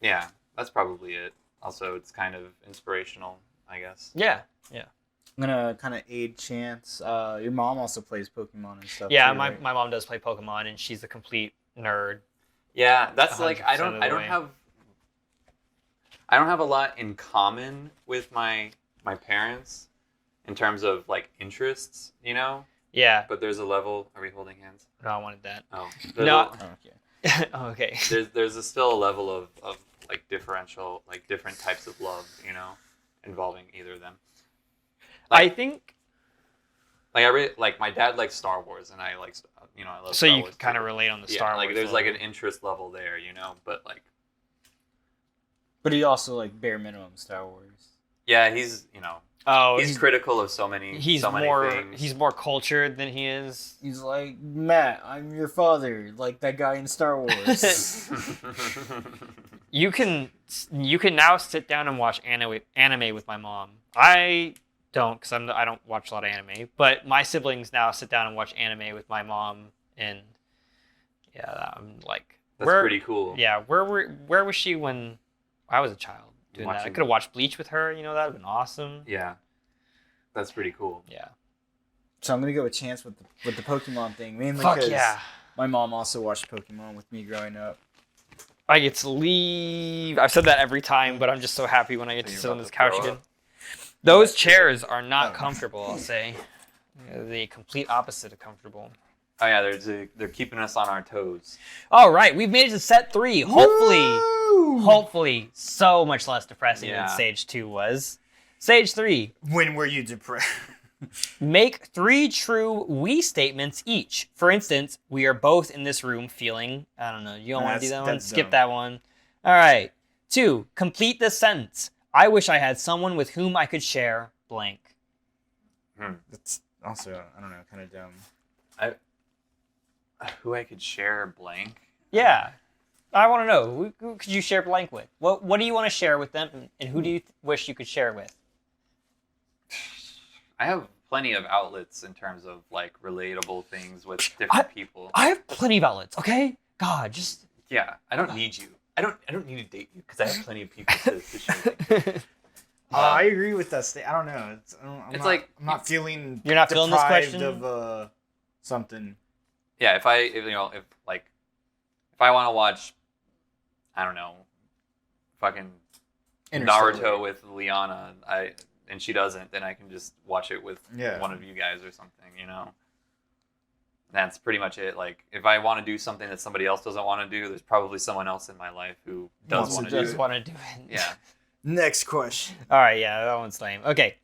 Yeah, that's probably it. Also, it's kind of inspirational, I guess. Yeah. I'm gonna kind of aid Chance. Your mom also plays Pokemon and stuff. Yeah, too, my right? mom does play Pokemon, and she's a complete nerd. Yeah, that's like 100% of the I don't way. have a lot in common with my parents in terms of like interests, Yeah. But there's a level. Are we holding hands? No, I wanted that. Oh, No. Oh, okay. Okay. Still a level of like differential, like different types of love, involving either of them. I think Like I really like my dad likes Star Wars, and I like I love. so. Star You Wars kind too. of relate on the Yeah, Star like Wars. there's like an level. interest level there, but like But he also like bare minimum Star Wars. yeah, he's Oh, he's critical of so many he's many more things. he's more cultured than he is. He's like, Matt, I'm your father, like that guy in Star Wars. You can now sit down and watch anime with my mom. I don't because I don't watch a lot of anime, but my siblings now sit down and watch anime with my mom, and yeah, I'm like, That's pretty cool. Yeah, where was she when I was a child doing that? I Watching- could have watched Bleach with her. That would have been awesome. Yeah, that's pretty cool. Yeah. So I'm gonna go with Chance with the Pokemon thing, mainly Fuck because yeah. my mom also watched Pokemon with me growing up. I get to leave. I've said that every time, but I'm just so happy when I get So to you're sit on about this to couch throw again. up? Those chairs are not Oh. comfortable, I'll say. They're the complete opposite of comfortable. Oh yeah, they're keeping us on our toes. All right, we've made it to set 3. Hopefully, so much less depressing than Yeah. Stage 2 was. Stage 3, When were you depressed? make 3 true we statements each. For instance, we are both in this room feeling, I don't know, you don't want to do that one? That's Skip dumb. that one. All right. 2, complete this sentence. I wish I had someone with whom I could share blank. That's also, I don't know, kind of dumb. Who I could share blank? Yeah. I want to know, who could you share blank with? What do you want to share with them, and who do you wish you could share with? I have plenty of outlets in terms of like relatable things with different people. I have plenty of outlets, okay? God, just... Yeah, I don't need you. I don't need to date you because I have plenty of people to share things. I agree with that. I don't know. I'm not feeling. You're not feeling this deprived question? of something. Yeah, if I want to watch, I don't know, fucking Interstellar. Naruto with Liana, and she doesn't, then I can just watch it with Yeah. one of you guys or something, That's pretty much it. Like, if I want to do something that somebody else doesn't want to do, there's probably someone else in my life who does Wants want to to do do just it. want to do it. Yeah. Next question. All right, yeah, that one's lame. Okay.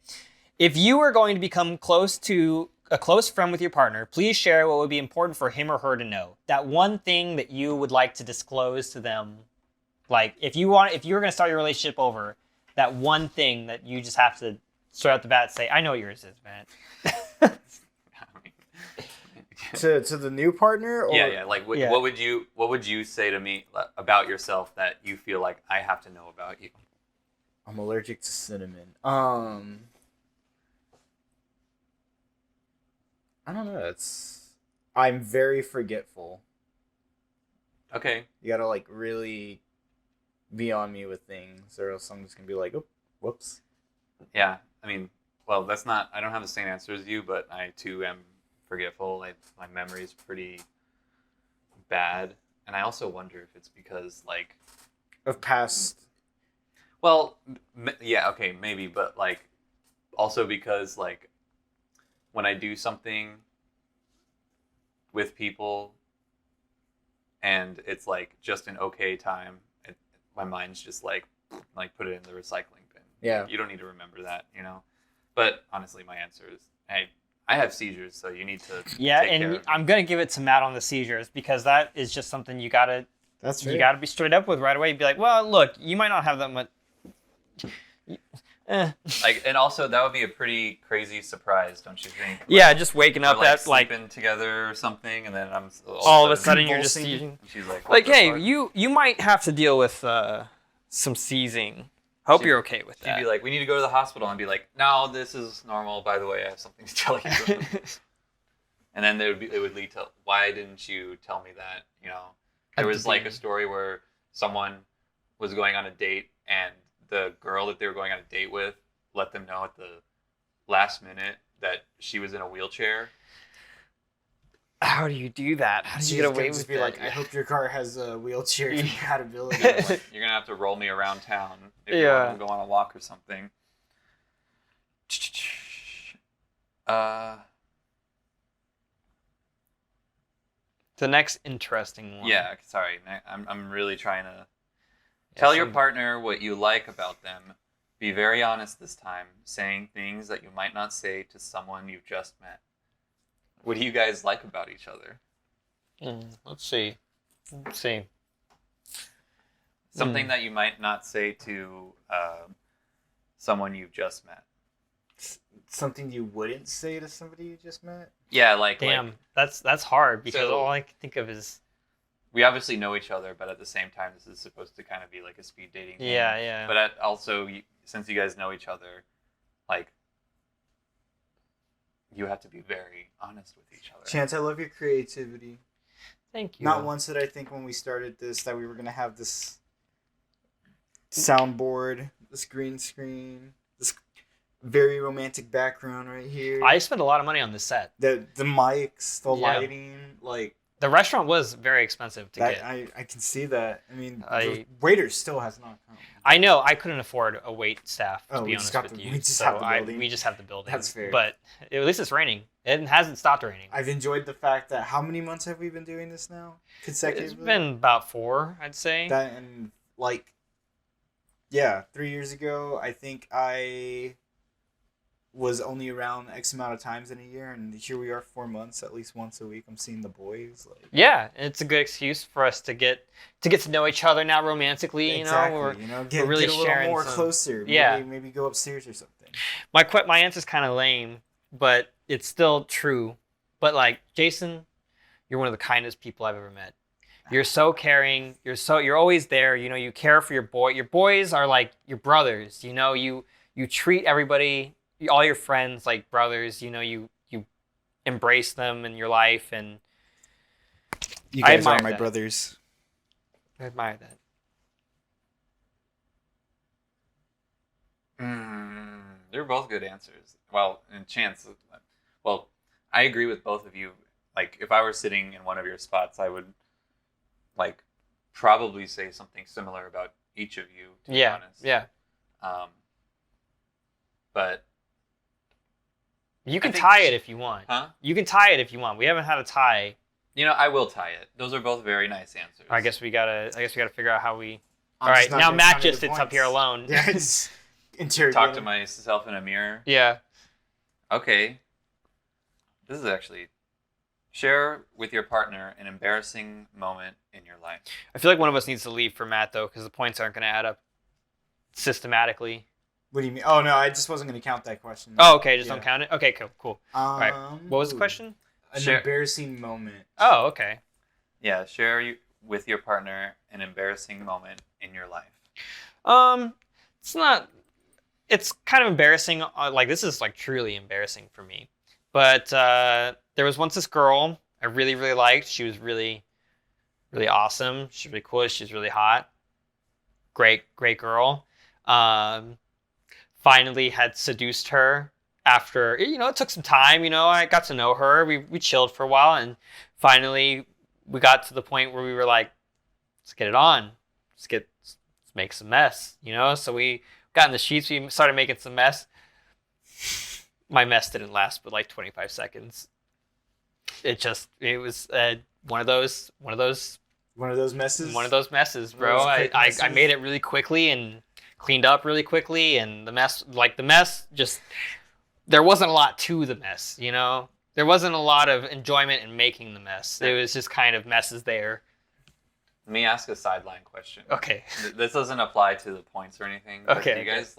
If you were going to become close to a close friend with your partner, please share what would be important for him or her to know. That one thing that you would like to disclose to them. Like, if you were going to start your relationship over, that one thing that you just have to straight out the bat say, I know what yours is, man. To the new partner? Or... Yeah. Like, Yeah. what would you say to me about yourself that you feel like I have to know about you? I'm allergic to cinnamon. I don't know. I'm very forgetful. Okay. You gotta like really be on me with things, or else I'm just gonna be like, oh, whoops. Yeah. I mean, well, that's not. I don't have the same answer as you, but I too am forgetful. My memory is pretty bad, and I also wonder if it's because like, Of past. well, yeah, okay, maybe, but like, also because like, when I do something with people, and it's like just an okay time, my mind's just like put it in the recycling bin. Yeah. You don't need to remember that, you know. But honestly, my answer is, hey, I have seizures, so you need to Yeah, take care and of me. I'm gonna give it to Matt on the seizures because that is just something you gotta That's be straight up with right away. Be like, well, look, you might not have that much. Like, and also that would be a pretty crazy surprise, don't you think? Like, Yeah, just waking up we're, like at like sleeping together or something, and then I'm all of a sudden you're just convulsing. seizing. and she's like, Like, what the hey, fuck? you might have to deal with some seizing. Hope She'd- you're okay with She'd that. be like, we need to go to the hospital, and be like, no, this is normal. By the way, I have something to tell you. And then it would lead to, why didn't you tell me that? You know, there At was the like a beginning. story where someone was going on a date, and the girl that they were going on a date with let them know at the last minute that she was in a wheelchair. How do you do that? How do you She's get gonna away just with be that? like, I hope your car has a wheelchair Yeah. compatibility. Like, you're gonna have to roll me around town if you Yeah. want to go on a walk or something. The next interesting one. Yeah, sorry. I'm really trying to tell your some- partner what you like about them. Be very honest this time, saying things that you might not say to someone you've just met. What do you guys like about each other? Let's see. Something that you might not say to someone you've just met. Something you wouldn't say to somebody you just met? Yeah, like Damn, that's hard because So- all I can think of is we obviously know each other, but at the same time, this is supposed to kind of be like a speed dating thing. yeah. But also, since you guys know each other, like, you have to be very honest with each other. Chance, I love your creativity. Thank you. Not once did I think when we started this that we were going to have this soundboard, this green screen, this very romantic background right here. I spent a lot of money on this set. the mics, the Yeah. lighting, like The restaurant was very expensive to that. get. I can see that. I mean, I- the waiter still has not come. I know I couldn't afford a wait staff to Oh, be we honest just got with the- you. we just so have the building. we just have the building. That's fair. But at least it's raining. It hasn't stopped raining. I've enjoyed the fact that how many months have we been doing this now consecutively? It's been about 4, I'd say. That and like, yeah, 3 years ago, I think I was only around X amount of times in a year, and here we are 4 months, at least once a week. I'm seeing the boys. Like, Yeah, it's a good excuse for us to get to know each other now romantically. You exactly. know, Get, really get a little sharing more some- closer. Maybe, Yeah. maybe go upstairs or something. my answer's kind of lame, but it's still true. But like Jason, you're one of the kindest people I've ever met. You're so caring. You're always there. You know, you care for your boy. Your boys are like your brothers. You know, you treat everybody, all your friends like brothers. You know, you embrace them in your life, and You I guys are admire my that. brothers. I admire that. They're both good answers. Well, and Chance, well, I agree with both of you. Like, if I were sitting in one of your spots, I would, like, probably say something similar about each of you, to be honest. Yeah. But, You can I think- tie it if you want. huh? You can tie it if you want. We haven't had a tie. You know, I will tie it. Those are both very nice answers. I guess we gotta figure out how we. I'm All just right, not now gonna Matt count any just sits up points. here alone. Yeah, it's interrogating. Talk to myself in a mirror. Yeah. Okay. This is actually share with your partner an embarrassing moment in your life. I feel like one of us needs to leave for Matt though, because the points aren't gonna add up systematically. What do you mean? Oh no, I just wasn't gonna count that question. Oh, okay, just Yeah. don't count it. Okay, cool. right. What was the ooh, question? An Share- embarrassing moment. Oh, okay. Yeah, share with your partner an embarrassing moment in your life. It's not. It's kind of embarrassing. Like this is like truly embarrassing for me. But there was once this girl I really liked. She was really really awesome. She's really cool. She's really hot. Great girl. Finally had seduced her after, it took some time. I got to know her. We chilled for a while, and finally we got to the point where we were like, let's get it on. Let's make some mess, So we got in the sheets. We started making some mess. My mess didn't last but like 25 seconds. It was one of those messes. One of those messes, bro. One of those quick I messes? made it really quickly and cleaned up really quickly, and the mess just, there wasn't a lot to the mess, There wasn't a lot of enjoyment in making the mess. It was just kind of messes there. Let me ask a sideline question. Okay. This doesn't apply to the points or anything. But Okay. Do you guys,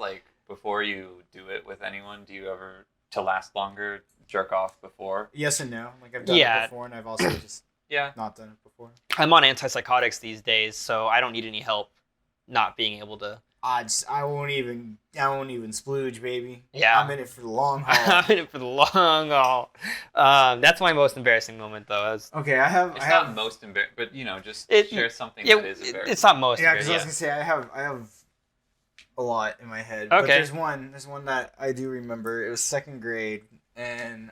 before you do it with anyone, do you ever, to last longer, jerk off before? Yes and no. Like I've done it before, and I've also just not done it before. I'm on antipsychotics these days, so I don't need any help not being able to. I won't even splooge, baby. Yeah. I'm in it for the long haul. I'm in it for the long haul. That's my most embarrassing moment, though. Okay, I have. It's not most embarrassing, but just share something that is embarrassing. It's not most. Yeah, because I was gonna say I have a lot in my head. Okay. But there's one that I do remember. It was second grade, and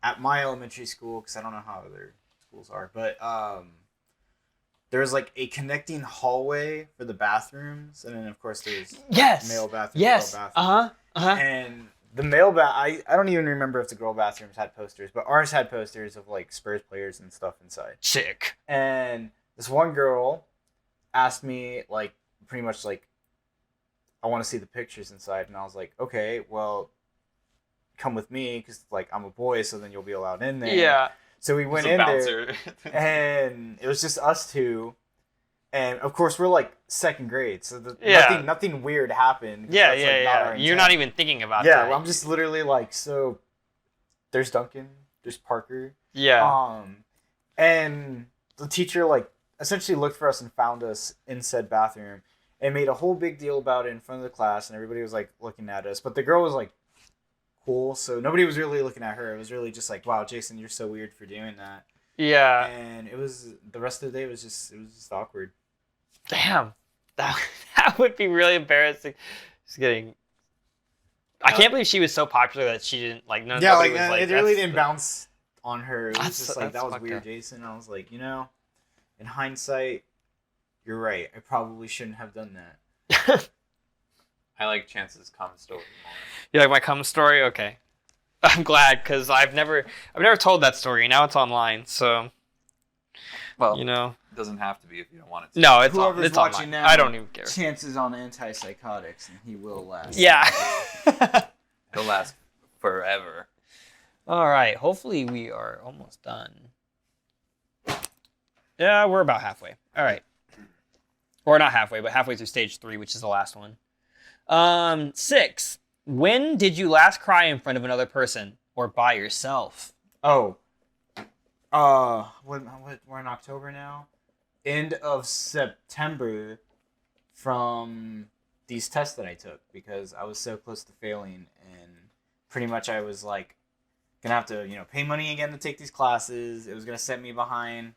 at my elementary school, because I don't know how other schools are, but there was like a connecting hallway for the bathrooms, and then of course there's male bathroom, yes, girl bathroom. And the male I don't even remember if the girl bathrooms had posters, but ours had posters of like Spurs players and stuff inside. Sick. And this one girl asked me like pretty much like, I want to see the pictures inside, and I was like, okay, well, come with me because like I'm a boy, so then you'll be allowed in there. Yeah. So we went in there, and it was just us two, and of course we're like second grade, so nothing weird happened. Yeah. You're not even thinking about that. Yeah, well, I'm just literally like, so there's Duncan, there's Parker. Yeah. And the teacher like essentially looked for us and found us in said bathroom and made a whole big deal about it in front of the class, and everybody was like looking at us, but the girl was like cool, so nobody was really looking at her. It was really just like, wow, Jason, you're so weird for doing that. Yeah. And it was the rest of the day was just awkward. Damn, that would be really embarrassing. Just kidding. I can't believe she was so popular that she didn't like. It really didn't bounce on her. It was just like, that was weird, Jason. I was like, in hindsight, you're right. I probably shouldn't have done that. I like Chance's cum story more. You like my cum story? Okay. I'm glad, because I've never told that story. Now it's online, so well, it doesn't have to be if you don't want it to. No, it's Whoever's it's watching online. now, I don't even care. Chances on antipsychotics, and he will last. Yeah. He'll last forever. All right. Hopefully we are almost done. Yeah, we're about halfway. All right. Or not halfway, but halfway through stage 3, which is the last one. 6. When did you last cry in front of another person or by yourself? Oh. We're in October now. End of September from these tests that I took, because I was so close to failing, and pretty much I was like gonna have to, pay money again to take these classes. It was gonna set me behind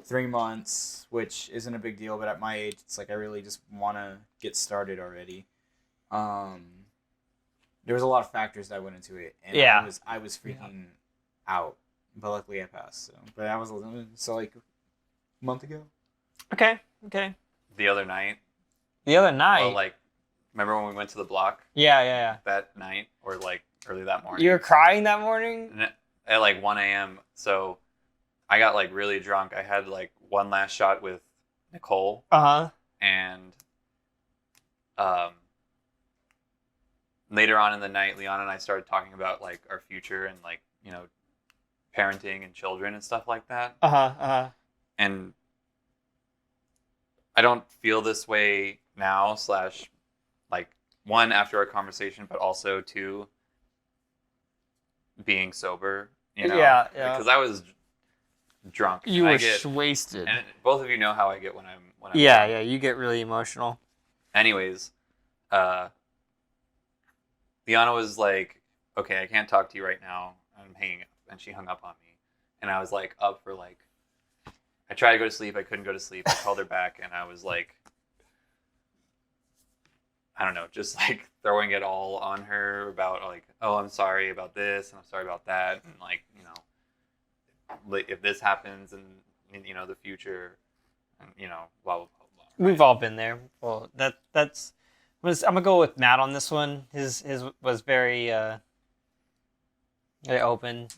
3 months, which isn't a big deal, but at my age, it's like I really just want to get started already. There was a lot of factors that went into it, and I was freaking out, but luckily I passed. But I was like a month ago. Okay. The other night. Well, remember when we went to the block? Yeah. That night, or early that morning. You were crying that morning? At 1 a.m. So I got really drunk. I had one last shot with Nicole. And later on in the night, Leon and I started talking about our future and parenting and children and stuff like that. And I don't feel this way now, one, after our conversation, but also two, being sober, Yeah. Because I was drunk. You were wasted. And both of you know how I get when I'm Yeah, drunk. you get really emotional. Anyways, Liana was like, okay, I can't talk to you right now. I'm hanging up. And she hung up on me. And I was up for I I tried to go to sleep. I couldn't go to sleep. I called her back, and I was like, I don't know, just like throwing it all on her about like, oh, I'm sorry about this, and I'm sorry about that, and like, you know, if this happens in the future, and blah blah blah. Blah, We've all been there. Well, that's. I'm gonna go with Matt on this one. His was very very open.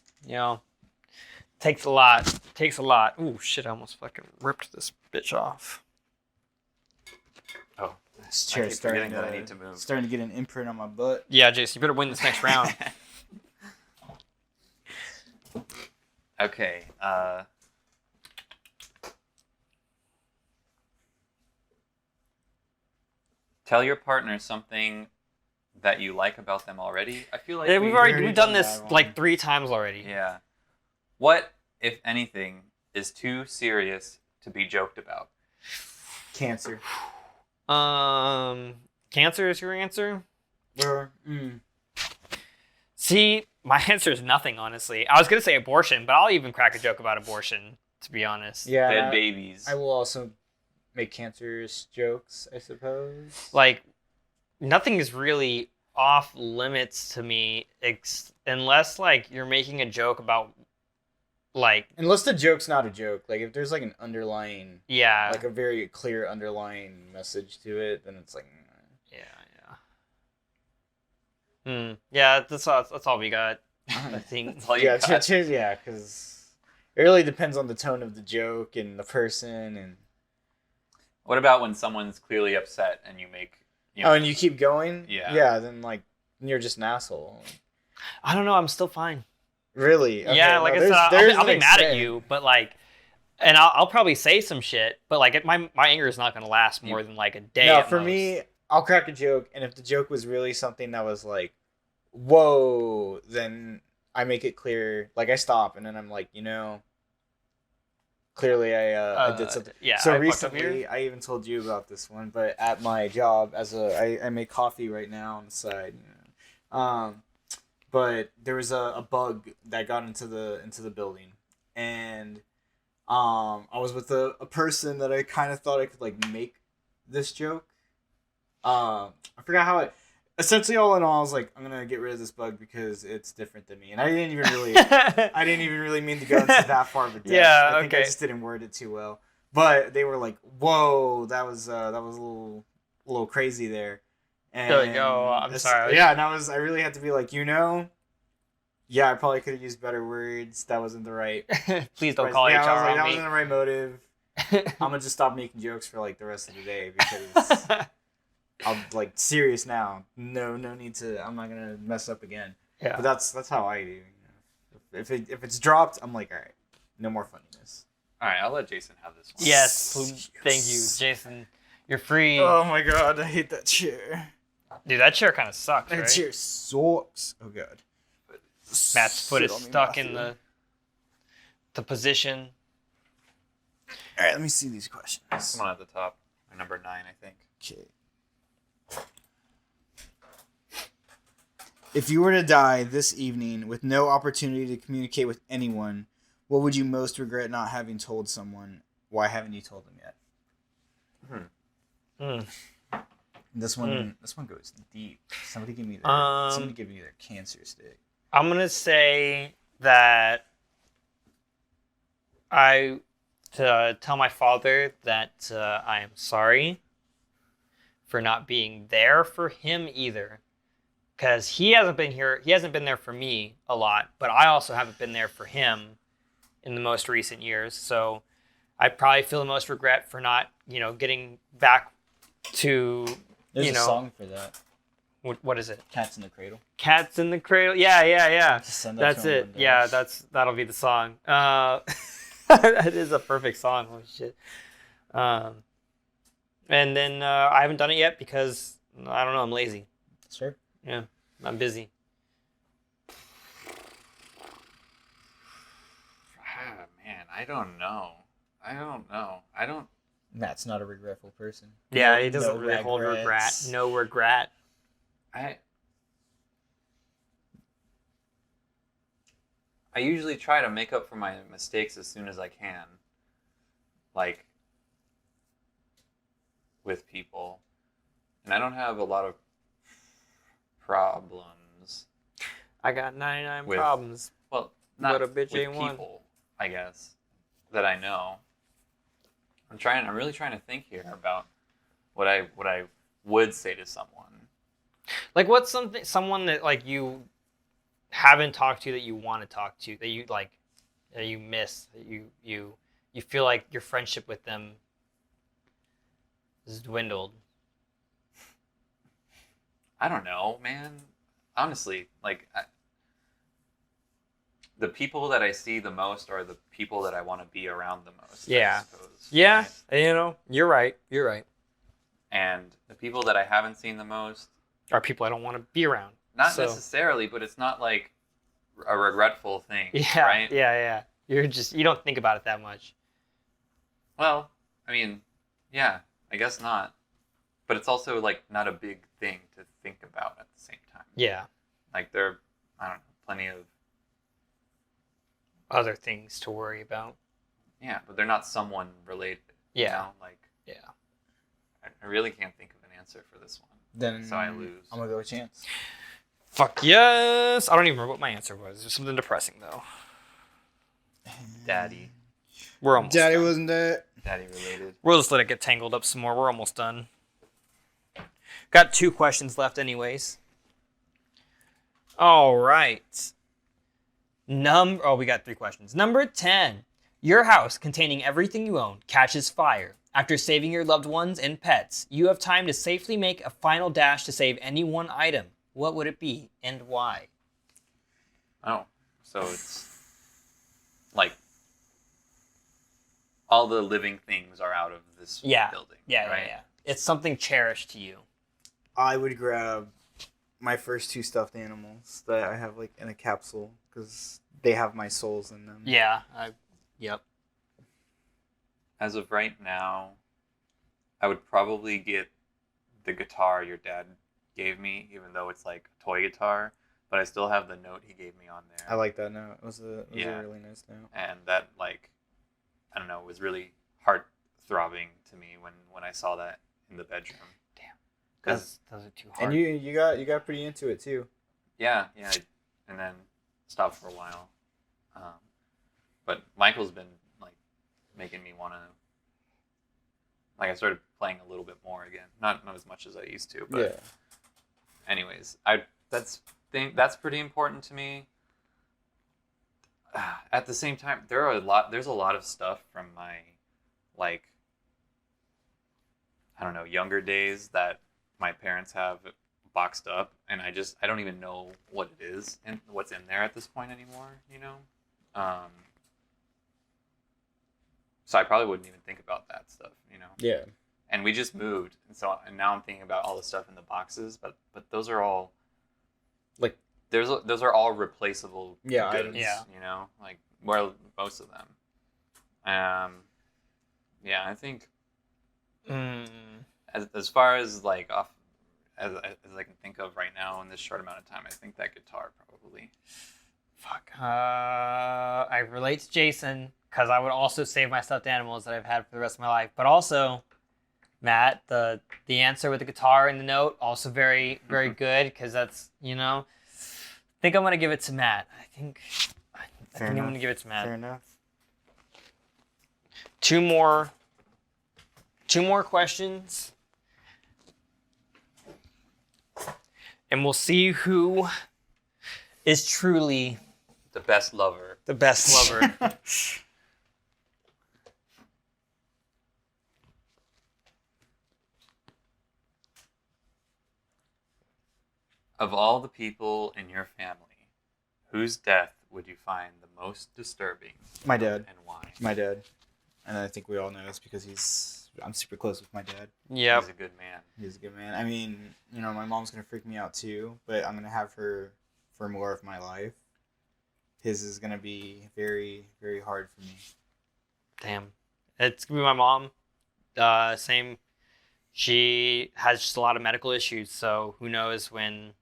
Takes a lot. Takes a lot. Ooh, shit! I almost fucking ripped this bitch off. Oh, This I chair's keep starting forgetting that I need to move. starting to get an imprint on my butt. Yeah, Jason, you better win this next round. Okay. Tell your partner something that you like about them already. I feel like Yeah, already we've done done this that one. like 3 times already. Yeah. What, if anything, is too serious to be joked about? Cancer. Cancer is your answer? Or, See, my answer is nothing, honestly. I was gonna say abortion, but I'll even crack a joke about abortion, to be honest. yeah. Dead babies. I will also make cancerous jokes, I suppose. Like, nothing is really off limits to me, unless like you're making a joke about, like, Unless the joke's not a joke. Like, if there's like an underlying, yeah, like a very clear underlying message to it, then it's like, yeah. That's all we got. I think. That's all you yeah, got. yeah, because it really depends on the tone of the joke and the person, and What about when someone's clearly upset and you make, oh, and you keep going, Yeah. then like you're just an asshole. I don't know. I'm still fine. Really? Okay, Yeah, no, like I there's- said, there's I'll be an mad at extent. you, but like, and I'll probably say some shit, but like, my anger is not gonna last more than like a day. No, at for most. me, I'll crack a joke, and if the joke was really something that was like, whoa, then I make it clear. Like I stop, and then I'm like, clearly I did something. Yeah. So I fucked up here. recently, I even told you about this one, but at my job, I make coffee right now on the side. But there was a bug that got into the building, and I was with a person that I kind of thought I could like make this joke. I forgot how it. Essentially, all in all, I was like, I'm gonna get rid of this bug because it's different than me, and I didn't even really mean to go into that far of a depth. Yeah, I think I okay. just didn't word it too well. But they were like, "Whoa, that was a little crazy there." And They're like, "Oh, I'm sorry." Yeah, and I really had to be like, yeah, I probably could have used better words. That wasn't the right. Please don't call HR I was like, on that me. wasn't the right motive. I'm gonna just stop making jokes for like the rest of the day because I'm like serious now. No need to. I'm not gonna mess up again. Yeah. But that's how I do. If it's dropped, I'm like, all right, no more funniness. All right, I'll let Jason have this one. Yes, please. Thank you, Jason. You're free. Oh my god, I hate that chair. Dude, that chair kind of sucks, That right? chair sucks. Oh god. Matt's foot Sit is on me, stuck in Matthew. the position. All right, let me see these questions. Someone at the top, number 9, I think. Okay. If you were to die this evening with no opportunity to communicate with anyone, what would you most regret not having told someone? Why haven't you told them yet? This one goes deep. Somebody give me their cancer stick. I'm gonna say that I tell my father that I am sorry for not being there for him either, because he hasn't been here. He hasn't been there for me a lot, but I also haven't been there for him in the most recent years. So I probably feel the most regret for not, getting back to, There's a song for that. what is it? Cats in the Cradle. Cats in the Cradle. Yeah. Just send that That's to him it. one day. Yeah, that'll be the song. That is a perfect song. Holy shit. And then I haven't done it yet because I don't know. I'm lazy. Sure. Yeah, I'm busy. Ah, man, I don't know. Matt's not a regretful person. Yeah, No- he doesn't no really hold regret. regrets. No regret. I usually try to make up for my mistakes as soon as I can. like with people, and I don't have a lot of problems. I got 99 With- problems. Well, not But a bitch with ain't one. people, I guess, that I know. I'm really trying to think here about what I would say to someone. Like, what's someone that like you haven't talked to that you want to talk to, that you like, that you miss, that you feel like your friendship with them is dwindled? I don't know, man. Honestly, like the people that I see the most are the people that I want to be around the most. Yeah. I suppose, Yeah, right? you know, you're right. You're right. And the people that I haven't seen the most, Are people I don't want to be around. not So- necessarily, but it's not like a regretful thing, Yeah, right? yeah. You don't think about it that much. Well, I mean, yeah, I guess not. But it's also like not a big thing to think about at the same time. Yeah, Like there, I don't know, plenty of, other things to worry about. yeah, but they're not someone related. You Yeah. know? Like Yeah. I really can't think of an answer for this one. Then So I lose. I'm gonna go with Chance. Fuck yes. I don't even remember what my answer was. It was something depressing though. Daddy. We're almost Daddy done. wasn't that. Daddy related. We'll just let it get tangled up some more. We're almost done. Got 2 questions left anyways. All right. We got 3 questions. Number 10. Your house containing everything you own catches fire. After saving your loved ones and pets, you have time to safely make a final dash to save any one item. What would it be and why? Oh, so it's like all the living things are out of this Yeah. building. Yeah, right? yeah. It's something cherished to you. I would grab my first 2 stuffed animals that I have like in a capsule because they have my souls in them. Yeah. Yep. As of right now, I would probably get the guitar your dad gave me, even though it's like a toy guitar. But I still have the note he gave me on there. I like that note. It was a Yeah. really nice note. And that, like, I don't know, was really heart throbbing to me when I saw that in the bedroom. Damn. Because Those are too hard. And you got pretty into it too. yeah, and then stopped for a while. But Michael's been like making me want to. Like I started playing a little bit more again, not as much as I used to. But Yeah. anyways, that's pretty important to me. At the same time, there's a lot of stuff from my, like, I don't know, younger days that my parents have boxed up, and I don't even know what it is and what's in there at this point anymore, you know? So I probably wouldn't even think about that stuff, you know? Yeah. And we just moved, and now I'm thinking about all the stuff in the boxes, but those are all, Like, those are all replaceable Yeah, goods, items. Yeah. you know? Like, well, most of them. Yeah, I think as far as like as I can think of right now in this short amount of time, I think that guitar probably. Fuck. I relate to Jason because I would also save my stuffed animals that I've had for the rest of my life. But also, Matt, the answer with the guitar and the note, also very, very good because that's, you know. I think I'm going to give it to Matt. I think I'm going to give it to Matt. Fair enough. Two more questions. And we'll see who is truly The best lover. the best lover. Of all the people in your family, whose death would you find the most disturbing? My dad. And why? My dad. And I think we all know this because I'm super close with my dad. Yep. He's a good man. He's a good man. I mean, you know, my mom's gonna freak me out too, but I'm gonna have her for more of my life. His is gonna be very, very hard for me. Damn. It's going to be my mom. Same. She has just a lot of medical issues, so who knows when,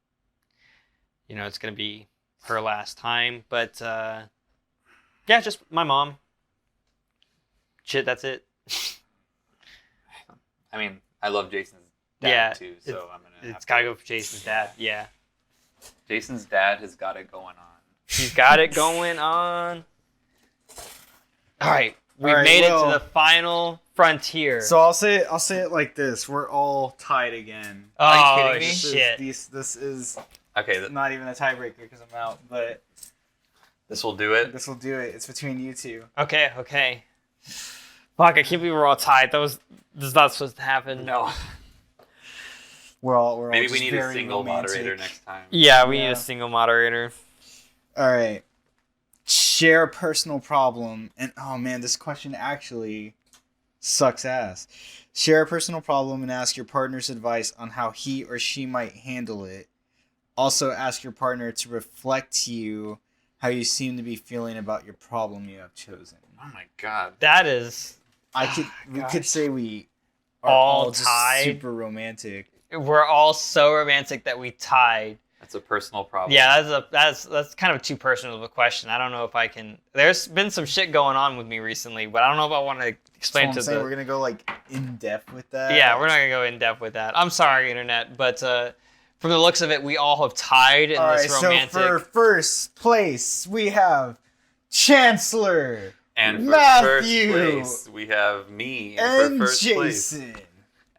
you know, it's going to be her last time. But, yeah, just my mom. Shit, that's it. I mean, I love Jason's dad Yeah, too, so I'm gonna. It's gotta go for Jason's dad. Yeah. Jason's dad has got it going on. He's got it going on. All right, we've All right, made it well- to the final frontier. So I'll say it like this: we're all tied again. Are you oh kidding me? shit! This is Okay, not even a tiebreaker because I'm out, but this will do it. this will do it. It's between you two. Okay. Fuck! I can't believe we're all tied. This is not supposed to happen. No. We're all Maybe just we need a very single romantic. moderator next time. Yeah, we need Yeah. a single moderator. All right. Share a personal problem, and oh man, this question actually sucks ass. Share a personal problem and ask your partner's advice on how he or she might handle it. Also, ask your partner to reflect to you how you seem to be feeling about your problem you have chosen. Oh my god. That is. We could say we are All all just tied? super romantic. We're all so romantic that we tied. That's a personal problem. Yeah, that's kind of too personal of a question. I don't know if I can. There's been some shit going on with me recently, but I don't know if I want to explain So to I'm saying the. we're gonna go like in depth with that. Yeah, we're not gonna go in depth with that. I'm sorry, internet, but from the looks of it, we all have tied in All this right, romantic. so for first place we have Chancellor And for Matthew first place, we have me and for first place. Jason.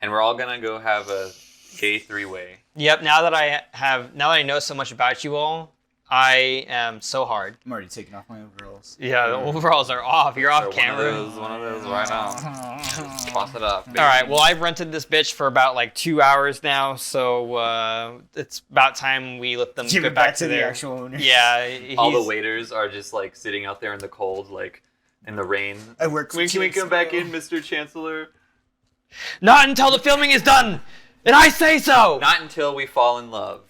And we're all gonna go have a gay three-way. Yep. Now that I know so much about you all, I am so hard. I'm already taking off my overalls. Yeah, the overalls are off. You're off So camera. One of those right now. Toss it up. All right. Well, I've rented this bitch for about like 2 hours now, so it's about time we let them Give get it back back to the their actual owner. Yeah. All the he's- waiters are just like sitting out there in the cold, like in the rain. I work for Can we come back in, Chancellor. Mr. Chancellor? Not until the filming is done, and I say so. Not until we fall in love.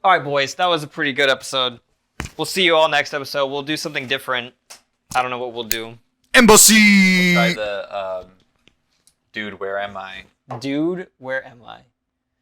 All right, boys. That was a pretty good episode. We'll see you all next episode. We'll do something different. I don't know what we'll do. Embassy. Try the dude, where am I? Dude, where am I?